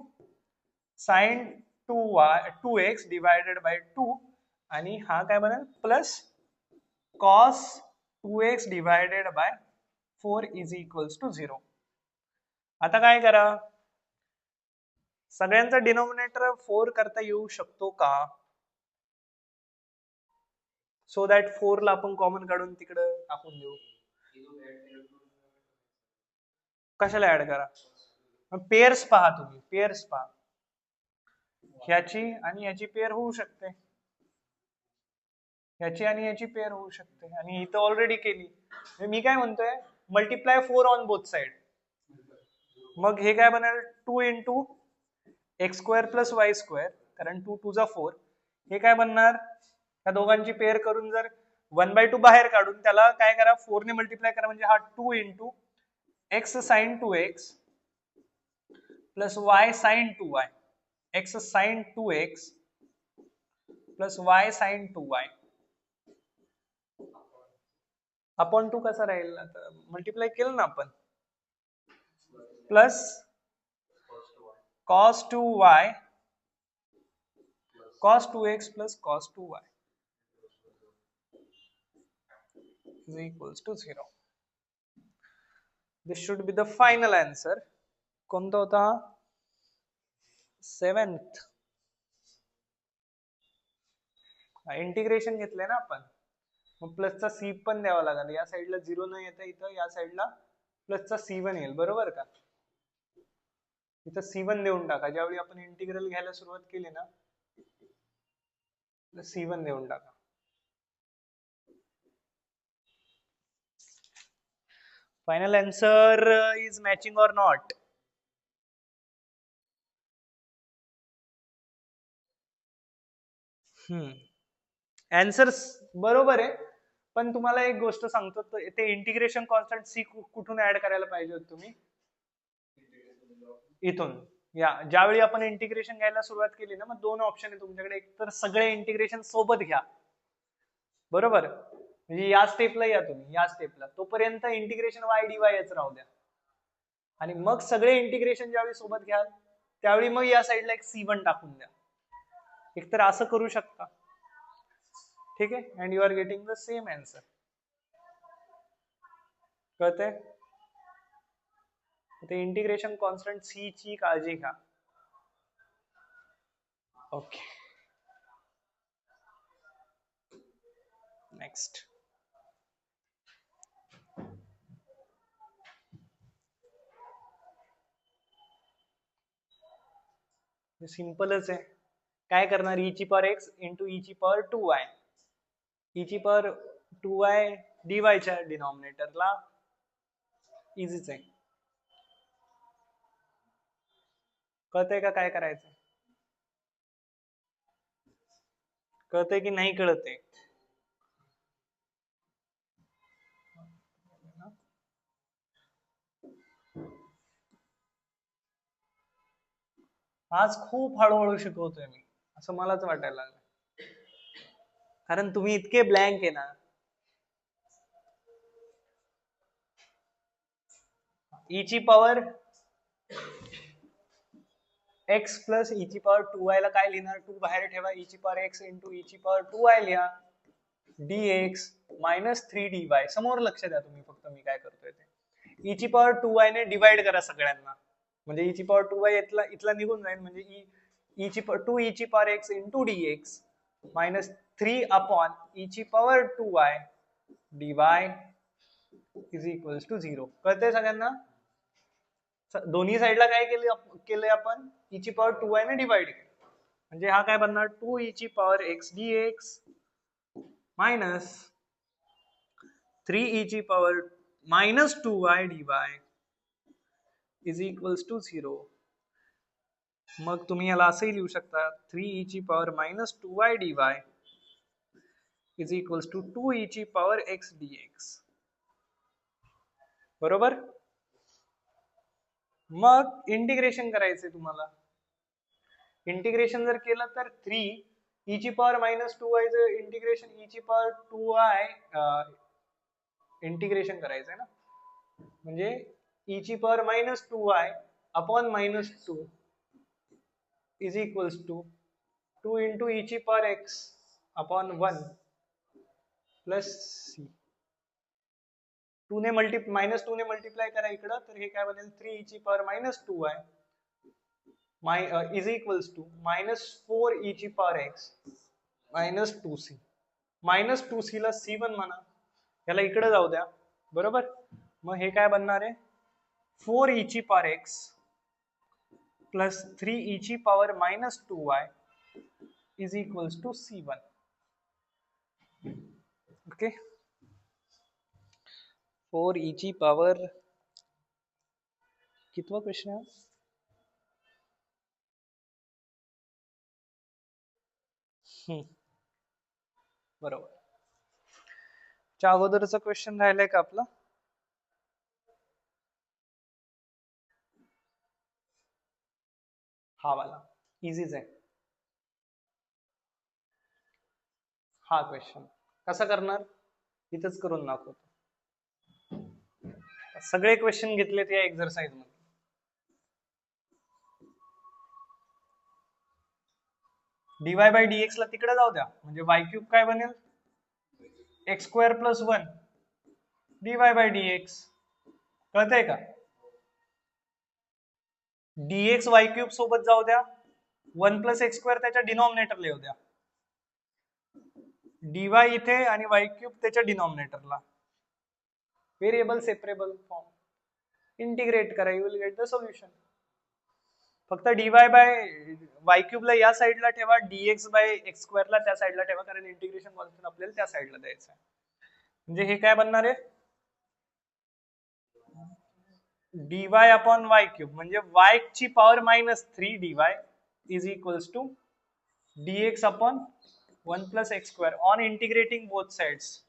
sin 2x divided by 2 आणि हा काय बनेल plus cos 2x divided by 4 is equals to 0. आता काय करा, सगळ्यांचा डिनोमिनेटर 4 करता येऊ शकतो का? सो दॅट 4 ला आपण कॉमन काढून तिकडे टाकून देऊ. कशाला ऍड करा? पेअर्स पहा तुम्ही, पेअर्स पहा. ह्याची आणि याची पेअर होऊ शकते, ह्याची आणि याची पेअर होऊ शकते, आणि इथं ऑलरेडी केली. मी काय म्हणतोय, मल्टिप्लाय 4 ऑन बोथ साइड. मग हे काय बनेल 2 into x square plus y square, कारण 2 2 जा 4. हे काय बनणार, या दोघांची पेअर करून जर 1/2 बाहेर काढून त्याला काय करा 4 ने मल्टिप्लाय करा, म्हणजे हा 2 into x sine 2x plus y sine 2y, x sine 2x plus y sine 2y upon 2 कसा राहील, आता मल्टिप्लाय केलं ना आपण, plus cos 2y cos 2x plus cos 2y is equals to 0. This should be the final answer. कोणता होता हा? 7th. Integration घेतलंय ना आपण, मग प्लसचा सी पण द्यावा लागेल. या साईडला 0 न येता इथं या साईडला प्लसचा C1 येईल, बरोबर का? इथं C1 देऊन टाका. ज्यावेळी आपण इंटिग्रल घ्यायला सुरुवात केली ना, C1 देऊन टाका. Final answer is matching or not? Answer बरोबर आहे, पण तुम्हाला एक गोष्ट सांगतो, ते इंटिग्रेशन कॉन्स्टंट सी कुठून ऍड करायला पाहिजे होतं तुम्ही? इथून. या ज्यावेळी आपण इंटिग्रेशन घ्यायला सुरुवात केली ना, मग दोन ऑप्शन आहे तुमच्याकडे. एक तर सगळे इंटिग्रेशन सोबत घ्या, बरोबर, म्हणजे या स्टेपला या तुम्ही, या स्टेपला तोपर्यंत इंटिग्रेशन वाय डी वायच राहू द्या, आणि मग सगळे इंटिग्रेशन ज्यावेळी सोबत घ्याल त्यावेळी मग या साईडला एक C1 टाकून द्या. एक तर असं करू शकता, ठीक आहे, and you are getting the same answer. कळतंय? ते इंटिग्रेशन कॉन्स्टंट सी ची काळजी घ्या. Okay, next. सिंपलच आहे. काय करणार, e ची पॉवर x इंटू e ची पॉवर 2y, e ची पॉवर 2y dy च्या डिनॉमिनेटरला, इझीच आहे. कळतंय का काय करायचं? कळतंय की नाही कळतंय? आज खूप हळूहळू शिकवतोय मी, असं मलाच वाटायला लागलं, कारण तुम्ही इतके ब्लँक आहे ना. e ची पॉवर x प्लस e ची पॉवर 2y ला काय लिहिणार, 2 बाहेर ठेवा, e ची पॉवर x इंटू e ची पॉवर 2y लिहा, dx मायनस 3dy. समोर लक्ष द्या तुम्ही फक्त, मी काय करतोय ते. e ची पॉवर 2y ने डिवाइड करा सगळ्यांना, म्हणजे e ची पॉवर 2y इथला निघून जाईल, म्हणजे e ची पॉवर 2 e ची power x into dx minus 3 upon e ची power 2y dy is equals to 0. कळतंय सगळ्यांना? दोन्ही साईडला काय केलंय आपण, e ची पॉवर 2y ने डिवाइड केलं, म्हणजे हा काय बनणार 2 e ची power x dx minus 3 e ची power minus 2y dy is equals to 0. मग तुम्ही याला असंही लिहू शकता, 3 e ची power minus 2y dy is equals to 2 e ची पॉवर x dx, बरोबर. मग इंटिग्रेशन करायचंय तुम्हाला. इंटिग्रेशन जर केलं तर 3 e ची पॉवर मायनस 2y चं इंटिग्रेशन e ची पॉवर 2y इंटिग्रेशन करायचंय ना, म्हणजे e ची power minus 2y upon minus 2 is equals to 2 into e ची power x upon 1 plus c. 2 ने -2 ने मल्टिप्लाय करा इकडं, तर हे काय बनेल 3e⁻²y is equals to -4e⁻x -2c. -2c ला c1 म्हणा, याला इकडे जाऊ द्या, बरोबर. मग हे काय बनणार आहे 4e⁻x plus 3e⁻²y is equals to c1. Okay, 4e⁻, कितवा क्वेश्चन है? बरोबर. च्या अगोदरचा क्वेश्चन राहिलाय का आपला? हा वाला इझीच आहे. हा क्वेश्चन कसा करणार इथंच करून दाखवतो. सगळे क्वेश्चन घेतलेत या एक्सरसाइज मध्ये. dy बाय dx ला तिकडे जाऊ द्या, म्हणजे y³ काय बनेल x² + 1 dy बाय dx. कळतंय का? dx y³ सोबत जाऊ द्या, 1 + x² त्याच्या डिनॉमिनेटरला येऊ द्या, dy इथे आणि y³ त्याच्या डिनॉमिनेटरला. Variable separable form. इंटिग्रेट करा, you will get the solution. फक्त dy बाय y³ ला या साईडला ठेवा, dx बाय x² ला त्या साईडला ठेवा, कारण इंटिग्रेशन कॉन्स्टंट आपल्याला त्या साईडला द्यायचं आहे. म्हणजे हे काय बनणार आहे dy अपॉन y³ म्हणजे y ची power -3 dy is equals to dx upon 1 + x² on integrating both sides.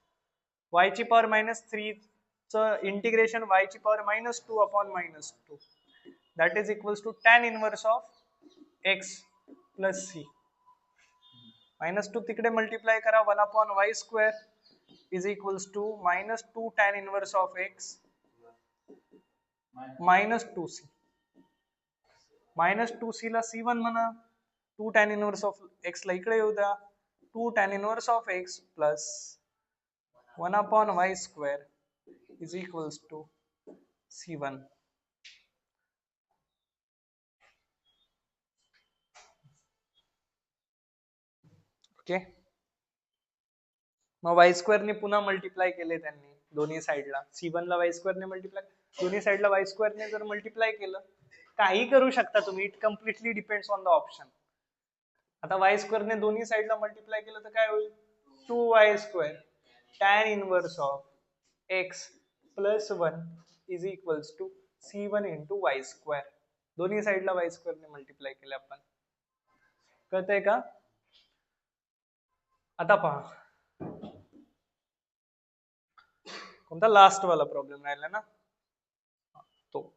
y ची पॉवर -3 चं इंटिग्रेशन y ची power -2 upon -2 that is equals to tan inverse of x plus c. -2 तिकडे multiply करा, 1 upon y² is equals to -2 tan inverse of x -2c. -2c ला c1 म्हणा, 2 tan inverse of x ला इकडे येऊ द्या, 2 tan inverse of x plus 1 upon y² is equals to c1. Okay, मग y² ने पुन्हा मल्टिप्लाय केले त्यांनी दोन्ही साइडला. c1 ला y² ने मल्टिप्लाय, दोन्ही साइडला y² ने जर मल्टिप्लाय केलं, काही करू शकता तुम्ही, it completely depends on the option. आता y² ने दोन्ही साइडला मल्टिप्लाय केलं तर काय होईल 2y² tan inverse of x plus 1 is equals to c1 into y². दोन्ही साइडला y² ने मल्टिप्लाय केलं आपण. कळतंय का? आता पहा, कोणता लास्ट वाला प्रॉब्लेम राहिला ना तो.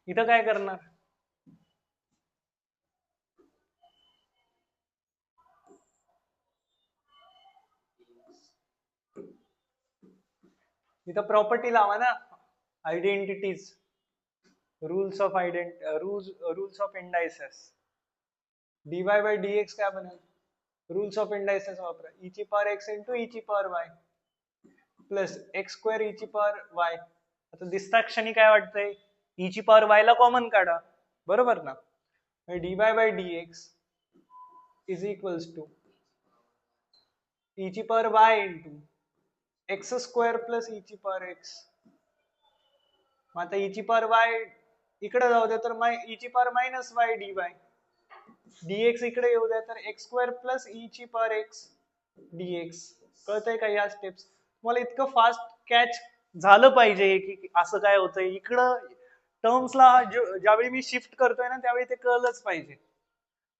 इथं काय करणार, इथं प्रॉपर्टी लावा ना, identities, rules of indices. dy by dx काय बनेल, रूल्स ऑफ इंडायसेस वापरा, e⁻x into e⁻y plus x² e⁻y. आता दिसता क्षणी काय वाटतंय e⁻y ला कॉमन काढा, बरोबर ना. dy by dx is equals to e⁻y into x² plus e⁻x. आता e⁻y इकडे जाऊ द्या, तर e⁻−y dy. dx इकडे येऊ द्या, तर x² प्लस e⁻x dx. कळतंय का या स्टेप्स? तुम्हाला इतकं फास्ट कॅच झालं पाहिजे की असं काय होतंय. इकडं टर्म्सला ज्यावेळी मी शिफ्ट करतोय ना, त्यावेळी ते कळलंच पाहिजे.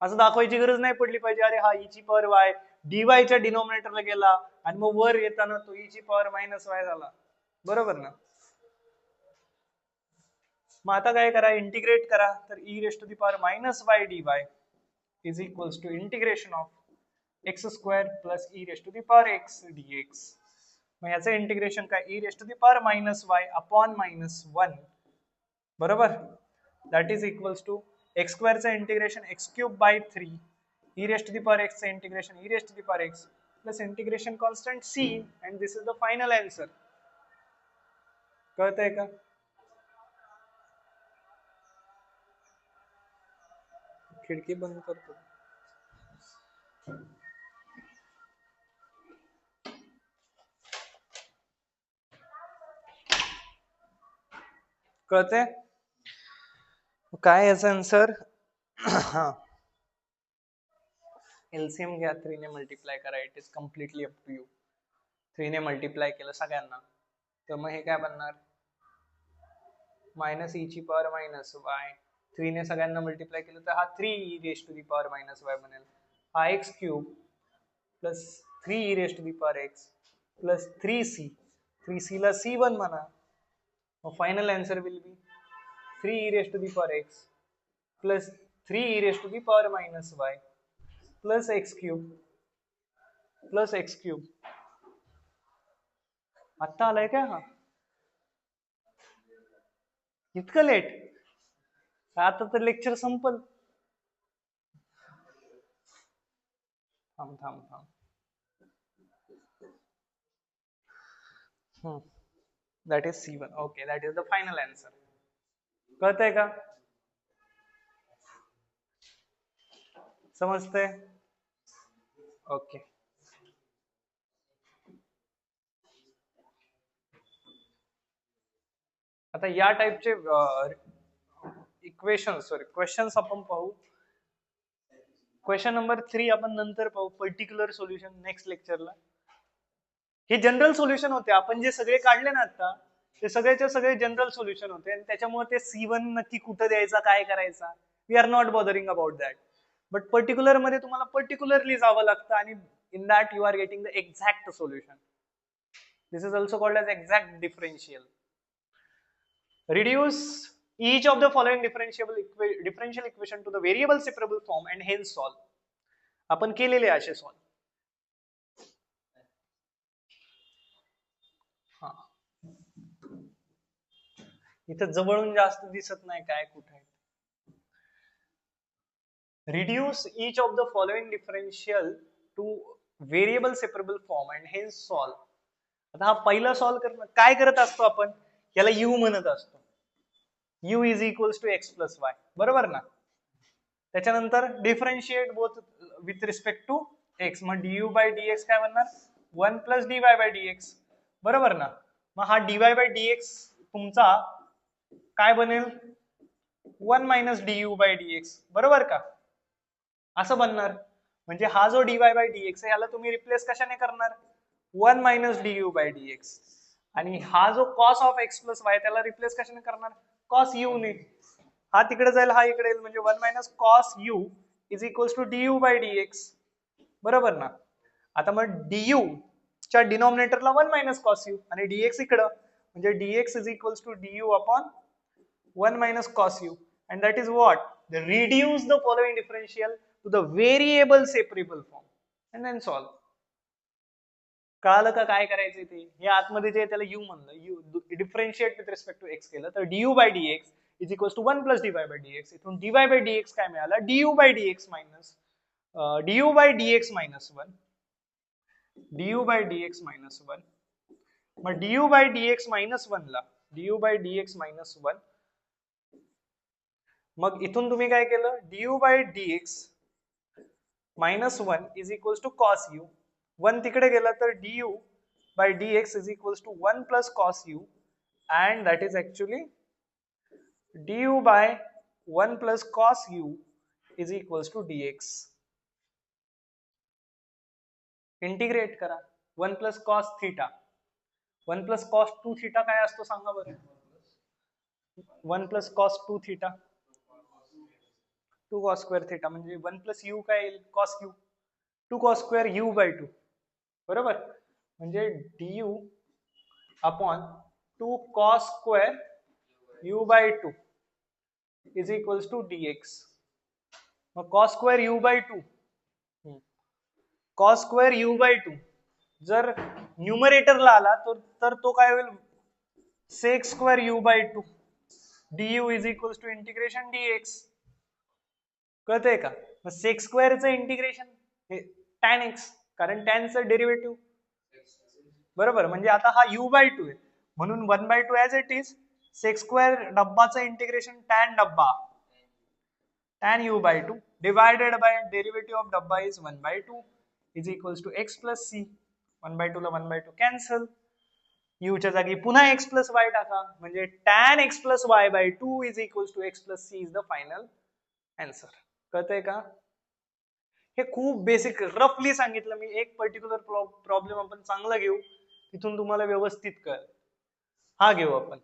असं दाखवायची गरज नाही पडली पाहिजे, अरे हा e⁻y dy च्या डिनॉमिनेटरला गेला आणि मग वर येताना तो e⁻−y झाला, बरोबर ना. मग आता काय करा, इंटिग्रेट करा, तर e⁻−y dy is equals to integration of x² plus e⁻x dx. मग याचं इंटिग्रेशन काय e⁻−y अपॉन -1, बरोबर, that is equals to x स्क्वेअरचं integration x cube by 3 e raised to the power x चं integration e raised to the power x plus integration constant c and this is the final answer. कळतंय का? खिडकी बंद करतो. कळतंय काय याचा आन्सर? हा, एलसीएम घ्या, 3 ने मल्टिप्लाय करा. It is completely up to you. 3 ने मल्टिप्लाय केलं सगळ्यांना तर मग हे काय बनणार? मायनस ई ची पॉवर मायनस वाय. 3 ने सगळ्यांना मल्टिप्लाय केलं तर हा 3 e raised to the power minus Y बनेल. हा x cube plus 3 e raised to the power x plus 3c. 3c ला c1 म्हणा. मग final answer will be 3 e raised to the power x plus 3 e raised to the power minus y plus x cube. आत्ता आलाय का? हा, इतकं late? आता तर लेक्चर संपल. थांब थांब थांब. That is C1. Okay, that is the final answer. कळतंय का? समजतंय? ओके. आता या टाइपचे क्वेश्चन्स आपण पाहू. क्वेश्चन नंबर 3 आपण नंतर पाहू. पर्टिक्युलर सोल्युशन नेक्स्ट लेक्चरला. हे जनरल सोल्युशन होते. आपण जे सगळे काढले ना आता, ते सगळेचे सगळे जनरल सोल्युशन होते आणि त्याच्यामुळे ते C1 नक्की कुठं द्यायचा, काय करायचा, we are not bothering about that. But particular मध्ये तुम्हाला पर्टिक्युलरली जावं लागतं आणि in that you are getting the exact solution. This is also called as exact differential. Reduce each of the following differential equation to the variable separable form and hence solve. आपण केलेले असे solve. हा, इथं जवळून जास्त दिसत नाही काय कुठे. Reduce each of the following differential to variable separable form and hence solve. आता हा पहिला सॉल्व करणं काय करत असतो आपण? याला u म्हणत असतो. u is equals to x plus y. बरोबर ना? त्याच्यानंतर differentiate both with respect to x. मग du बाय dx काय बनणार? 1 प्लस dy बाय dx. बरोबर ना? मग हा dy बाय dx तुमचा काय बनेल? 1 मायनस du बाय dx. बरोबर का? असं बनणार. म्हणजे हा जो dy बाय dx आहे याला तुम्ही रिप्लेस कशाने करणार? 1 मायनस du बाय dx. आणि हा जो cos of x plus Y त्याला रिप्लेस कशाने करणार? cos u ने. हा तिकडे जाईल, हा इकडे येईल, म्हणजे 1 minus cos u is equals to du by dx. बरोबर ना? आता मग du च्या डिनॉमिनेटरला 1 मायनस cos u आणि dx इकडं, म्हणजे dx is equals to du upon 1 minus cos u, and that is what? They reduce the following differential to the variable separable form and then solve. कळालं का काय करायचं ते? हे आतमध्ये जे त्याला u म्हणलं, differentiate with respect to x केलं तर du by dx is equals to 1 plus dy by dx. इथून dy बाय dx काय मिळाला? du by dx minus du by dx minus 1. du by dx minus 1. मग du by dx minus 1 ला du by dx minus 1. मग इथून तुम्ही काय केलं? du by dx minus 1 is equals to cos u. 1 तिकडे गेला तर du by dx is equals to 1 plus cos u and that is actually du by 1 plus cos u is equals to dx. Integrate करा. 1 plus cos theta. 1 plus cos 2 theta काय असतो सांगा बरं? 1 plus cos 2 theta 2 cos square theta, म्हणजे 1 plus u काय येईल? cos u. 2 cos square u by 2. बरोबर? म्हणजे du अपॉन 2 cos square u by 2 is equals to dx. मग cos square u by 2 cos square u by 2 जर न्यूमरेटरला आला तर तो काय होईल? sec square u by 2 du is equals to integration dx. कळतंय का? मग सेक स्क्वेअरचं इंटिग्रेशन हे टॅन एक्स, कारण टॅनचं डेरिव्हेटिव्ह बरोबर, म्हणजे आता हा u/2 आहे म्हणून 1/2 as it is sec square डब्बाचं इंटिग्रेशन टॅन डब्बा tan u/2 divided by derivative of dabba is 1/2 is equals to x plus c. 1/2 ला 1/2 कॅन्सल, u च्या जागी पुन्हा x plus y टाका, म्हणजे tan x plus y/2 is equals to x plus c is the final answer. कळतंय का? हे खूप बेसिक रफली सांगितलं मी, एक पर्टिक्युलर प्रॉब्लेम आपण चांगला घेऊ, तिथून तुम्हाला व्यवस्थित कळेल. हा घेऊ आपण.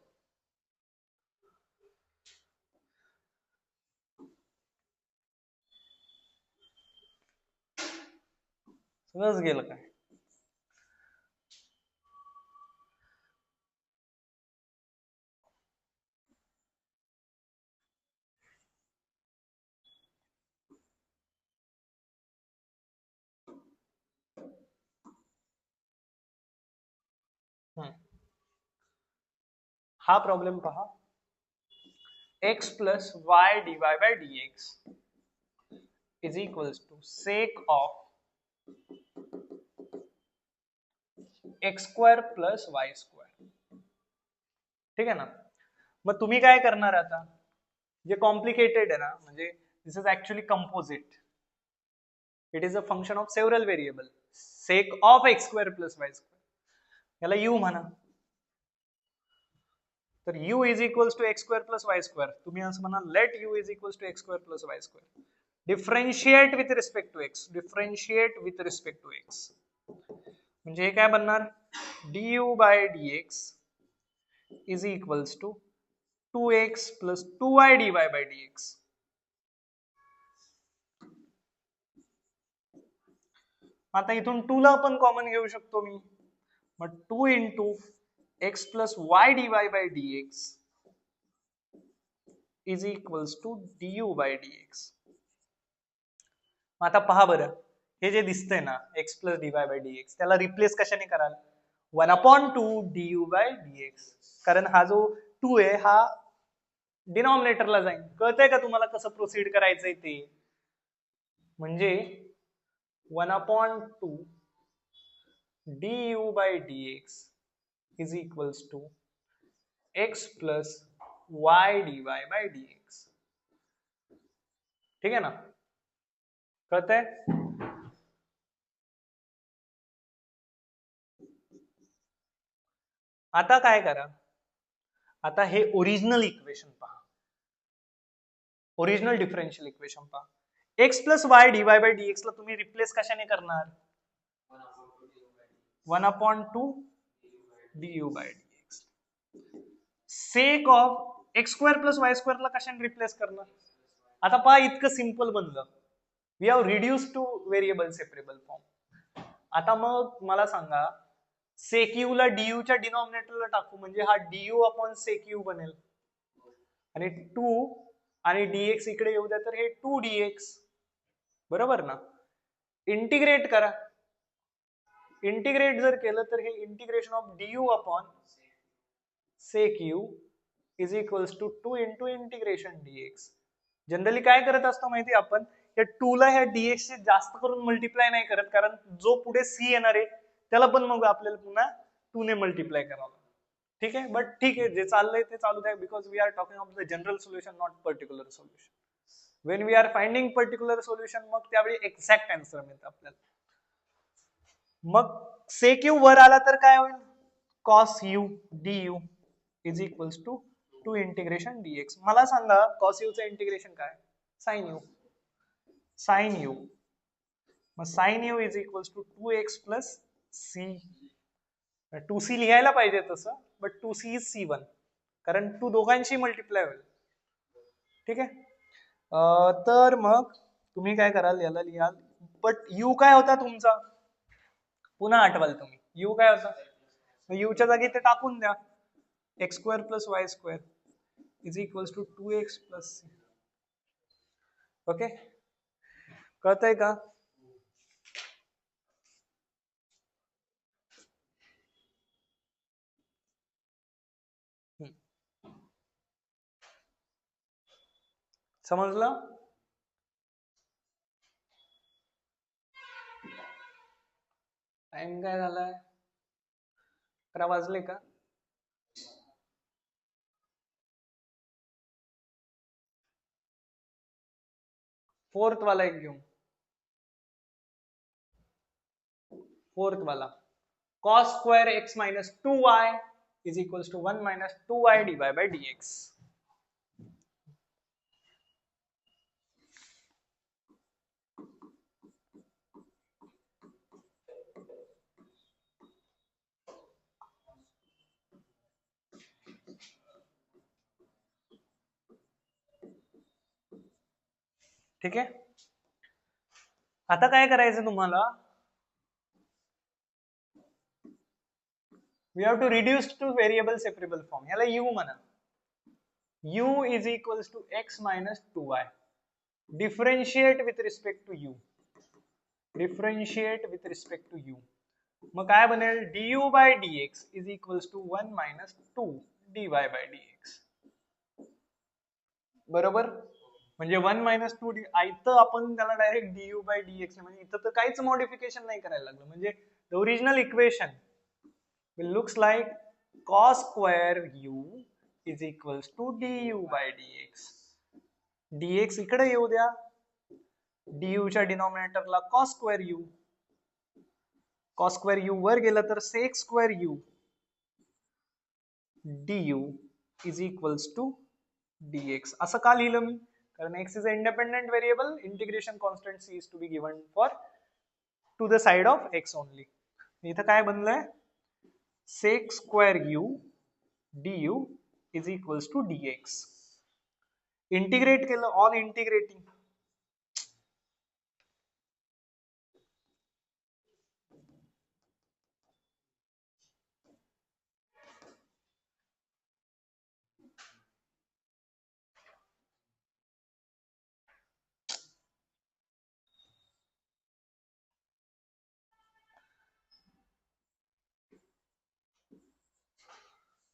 सगळंच गेलं काय? हा प्रॉब्लेम पहा, x plus y dy by dx is equals to sec of x square plus y square. ठीक आहे ना? मग तुम्ही काय करणार आता, जे कॉम्प्लिकेटेड आहे ना, म्हणजे this is actually composite, it is a function of several variable, sec of x square plus y square, याला u म्हणा. तर u is equals to x square plus y square, तुम्ही असं म्हणा let u is equals to x square plus y square, differentiate with respect to x, differentiate with respect to x, म्हणजे हे काय बनणार, du by dx is equals to 2x plus 2y dy by dx. आता इथून 2 ला आपण common घेऊ शकतो मी, मग 2 into x plus y dy by dx is equals to du by dx. आता पहा बरं, हे जे दिसतंय ना x plus dy by dx, त्याला रिप्लेस कशाने कराल, 1/2 du बाय dx, कारण हा जो 2 आहे हा डिनॉमिनेटरला जाईल. कळतंय का तुम्हाला कसं प्रोसीड करायचंय ते? म्हणजे 1/2 du by dx is equals to x plus y dy by dx. ठीक आहे ना? कळतंय? आता काय करा, आता हे ओरिजिनल इक्वेशन पहा, ओरिजिनल डिफरेंशियल इक्वेशन पहा. x plus y dy by dx ला तुम्ही रिप्लेस कशाने करणार, 1/2 du by dx. Sec of x square plus y square ला कशाने रिप्लेस करणार. आता पहा इतकं सिंपल बनलं, we have reduce to variable separable form. आता मग मला सांगा, सेक यू ला du च्या डिनॉमिनेटरला टाकू, म्हणजे हा du अपॉन सेक यू बनेल, आणि 2 आणि dx इकडे येऊ द्या, तर हे 2 dx, बरोबर ना? इंटिग्रेट करा, इंटिग्रेट जर केलं तर हे integration of du upon sec u is equals to 2 into integration dx. Generally काय करत असतो माहिती आपण, या 2 ला ह्या dx चे जास्त करून मल्टिप्लाय नाही करत, कारण जो पुढे c येणार आहे त्याला पण मग आपल्याला पुन्हा 2 ने मल्टिप्लाय करावं. ठीक आहे, बट ठीक आहे, जे चाललंय ते चालू द्या, because we are talking of the general solution, not particular solution. When we are finding particular solution, मग त्यावेळी एक्झॅक्ट आन्सर मिळतं आपल्याला. मग सेक यू वर आला तर काय होईल, cos u du is equals to 2 integration dx. मला सांगा कॉस यू चं इंटिग्रेशन काय, साइन यू, साइन यू, मग sine u is equals to 2x plus c. 2c लिहायला पाहिजे तसं, बट 2c इज c1, कारण 2 दोघांशी मल्टिप्लाय होईल. ठीक आहे, तर मग तुम्ही काय कराल, याला लिहाल, बट u काय होता तुमचा, पुन्हा आठवाल तुम्ही, u काय होता, u च्या जागी ते टाकून द्या, x square plus y square is equals to 2x plus c. Okay, कळतंय का? समजलं? टाइम काय झालाय? 11 वाजले का? फोर्थ वाला एक घेऊ. फोर्थ वाला cos square x minus 2y is equals to 1 minus 2y dy by dx. ठीक आहे. आता काय करायचं तुम्हाला? We have to reduce to variable separable form. याला u म्हणा. u is equals to x minus 2y. Differentiate with respect to u. Differentiate with respect to u. मग काय बनेल? du by dx is equals to 1 minus 2 dy by dx. बरोबर? म्हणजे 1 minus 2 इथं आपण त्याला डायरेक्ट du by dx म्हणजे इथं तर काहीच मॉडिफिकेशन नाही करायला लागलं. म्हणजे the original equation will looks like cos square u is equals to du by dx. dx इकडे येऊ द्या. du च्या डिनॉमिनेटरला cos square u. cos square u वर गेलं तर sec square u du is equals to dx. असं का लिहिलं मी? कारण x is an independent variable, integration constant c is to be given for to the side of x only. इथं काय बनलंय? sec square u du is equals to dx. Integrate केलं, on integrating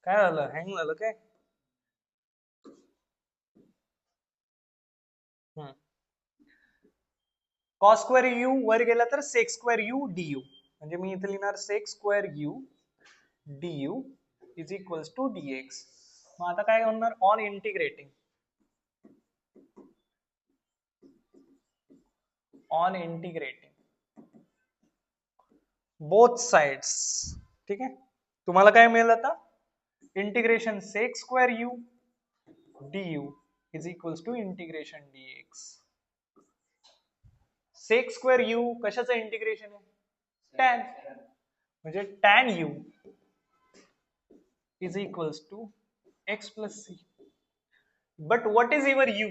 काय झालं? Hang झालं काय? cos square u वर गेला तर sec square u du. म्हणजे मी इथे लिहिणार sec square u du is equals to dx. मग आता काय होणार? On integrating both sides. ठीक आहे. तुम्हाला काय मिळेल आता? Integration sec square u du is equals to integration dx. sec square u कशाचं इंटिग्रेशन आहे? tan. म्हणजे tan u is equals to x plus c. But what is your u?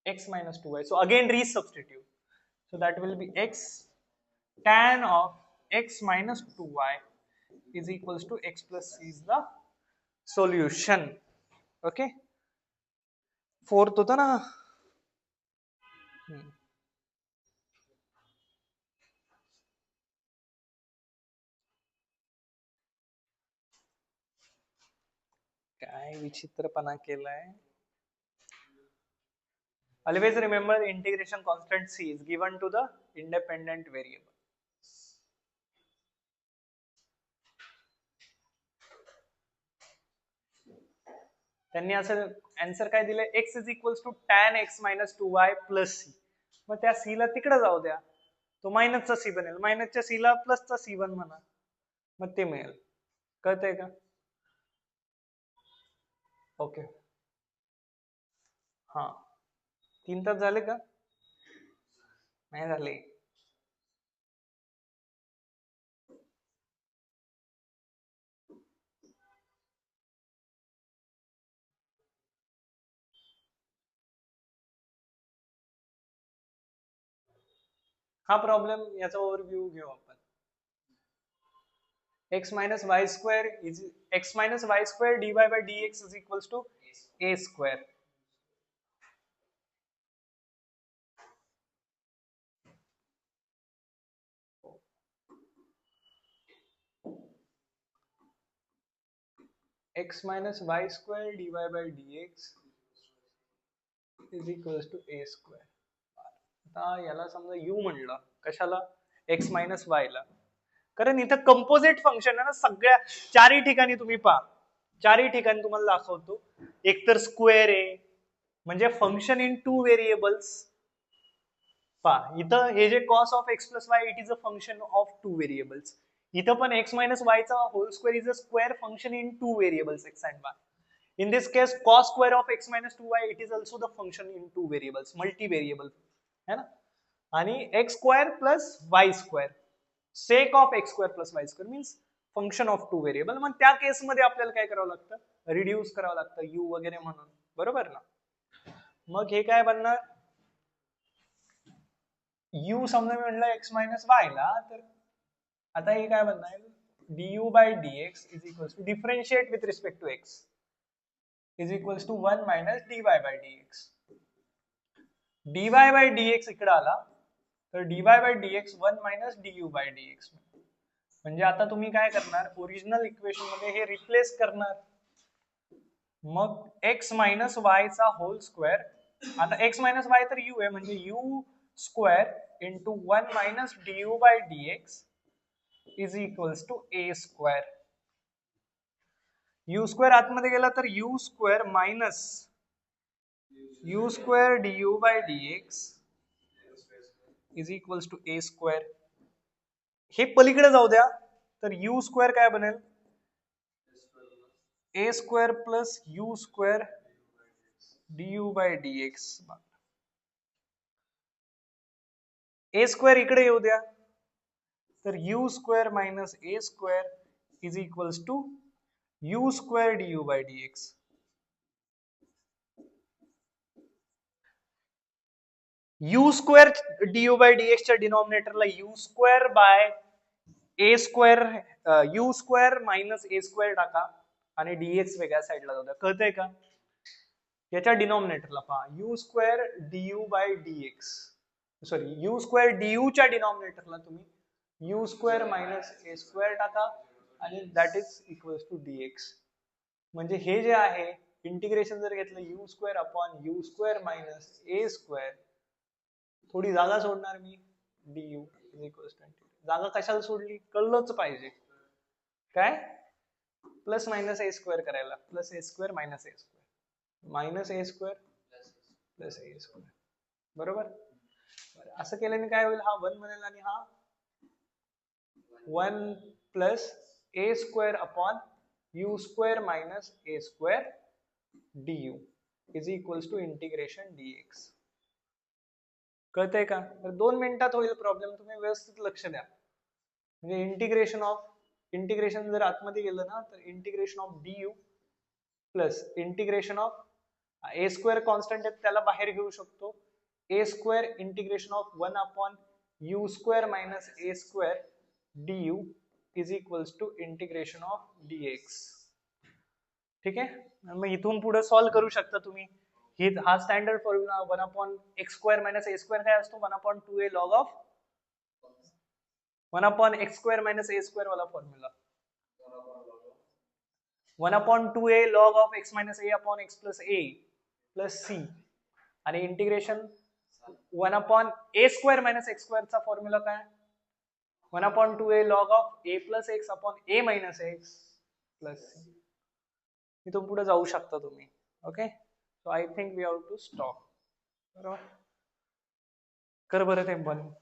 X minus 2y. So again resubstitute. So that will be x tan of x minus 2y is equals to x plus c is the solution. Okay. Fourth होता ना. काय विचित्रपणा केलाय. Always remember integration constant c is given to the independent variable. त्यांनी असं answer काय दिलंय? x is equals to tan x minus 2y plus c. मग त्या c ला तिकडे जाऊ द्या. तो मायनसचा c बनेल. मायनसच्या c ला प्लसचा c1 म्हणा. मग ते मिळेल. कळतंय का? ओके. हा. 3 तास झाले का? नाही झाले. हा प्रॉब्लेम याचा ओव्हरव्ह्यू घेऊ आपण. x minus y square is x minus y square dy by dx is equals to a square. x minus y square dy by dx is equals to a square. आता याला समजा u म्हणलं. कशाला? x minus y ला. कारण इथं composite function आहे ना, सगळ्या चारही ठिकाणी तुम्ही पहा, चारही ठिकाणी तुम्हाला दाखवतो. एकतर स्क्वेअर आहे म्हणजे फंक्शन इन 2 व्हेरिएबल्स. पहा इथं हे जे cos of x plus y it is a function of 2 variables. इथं पण x मायनस वाय चा whole square is a square function in 2 variables x and y. In this case, cos square of x minus 2y, it is also the function in 2 variables, multi-variable, है ना? आणि x square plus y square, sec of x square plus y square means function of 2 variable. मग त्या केस मध्ये आपल्याला काय करावं लागतं? रिड्यूस करावं लागतं u वगैरे म्हणून, बरोबर ना? मग हे काय बनणार? u समजा मी म्हटलं x minus y ला, तर आता हे काय बनणार? du by dx is equals to differentiate with respect to x is equals to 1 minus dy by dx. dy by dx इकडे आला तर dy by dx 1 minus du by dx. म्हणजे आता तुम्ही काय करणार? ओरिजिनल इक्वेशन मध्ये हे रिप्लेस करणार. मग x minus y चा होल स्क्वेअर, आता x minus y तर u आहे म्हणजे u square into 1 minus du by dx is equals to a square. u square आतमध्ये गेला तर u square minus u square du by dx is equals to a square. हे पलीकडे जाऊ द्या तर u स्क्वेअर काय बनेल? a square plus u square du by dx. a square इकडे येऊ द्या तर u square minus a square is equals to u square du by dx. u square du by dx च्या डिनॉमिनेटरला u square by a square, u square minus a square टाका आणि dx वेगळ्या साईडला जाऊ द्या. कळतंय का? याच्या डिनॉमिनेटरला पहा u square du by dx, sorry u square du च्या डिनॉमिनेटरला तुम्ही u square minus a square टाका आणि that is equals to dx. म्हणजे हे जे आहे इंटिग्रेशन जर घेतलं u square upon u square minus a square, थोडी जागा सोडणार मी, du इज इक्वल्स टू, जागा कशाला सोडली कळलंच पाहिजे. काय? प्लस मायनस a स्क्वेअर करायला, plus a square minus a square minus a square plus a square, बरोबर? असं केल्याने काय होईल? हा 1 बनेल आणि हा 1 plus a square upon u square minus a square du is equals to integration dx. कळतंय का? तर 2 मिनिटात होईल प्रॉब्लेम, तुम्ही व्यवस्थित लक्ष द्या. म्हणजे इंटिग्रेशन जर आतमध्ये गेलं ना तर integration of du plus integration of a square constant आहे त्याला बाहेर घेऊ शकतो, a स्क्वेअर integration of 1 upon u square minus a square du is equals to integration of dx. ठीक आहे? मग इथून पुढे सॉल्व्ह करू शकता तुम्ही. हा standard formula 1 upon x square minus a square काय असतो? 1 upon 2a log of 1 upon x square minus a square वाला formula, 1 upon 2a log of x minus a upon x plus a plus c आणि integration 1 upon a square minus x square चा formula काय? 1 upon 2a log of a plus x upon a minus x plus c. इथून पुढे जाऊ शकता तुम्ही. Okay, so I think we have to stop. बरोबर, कर बरं ते बंद.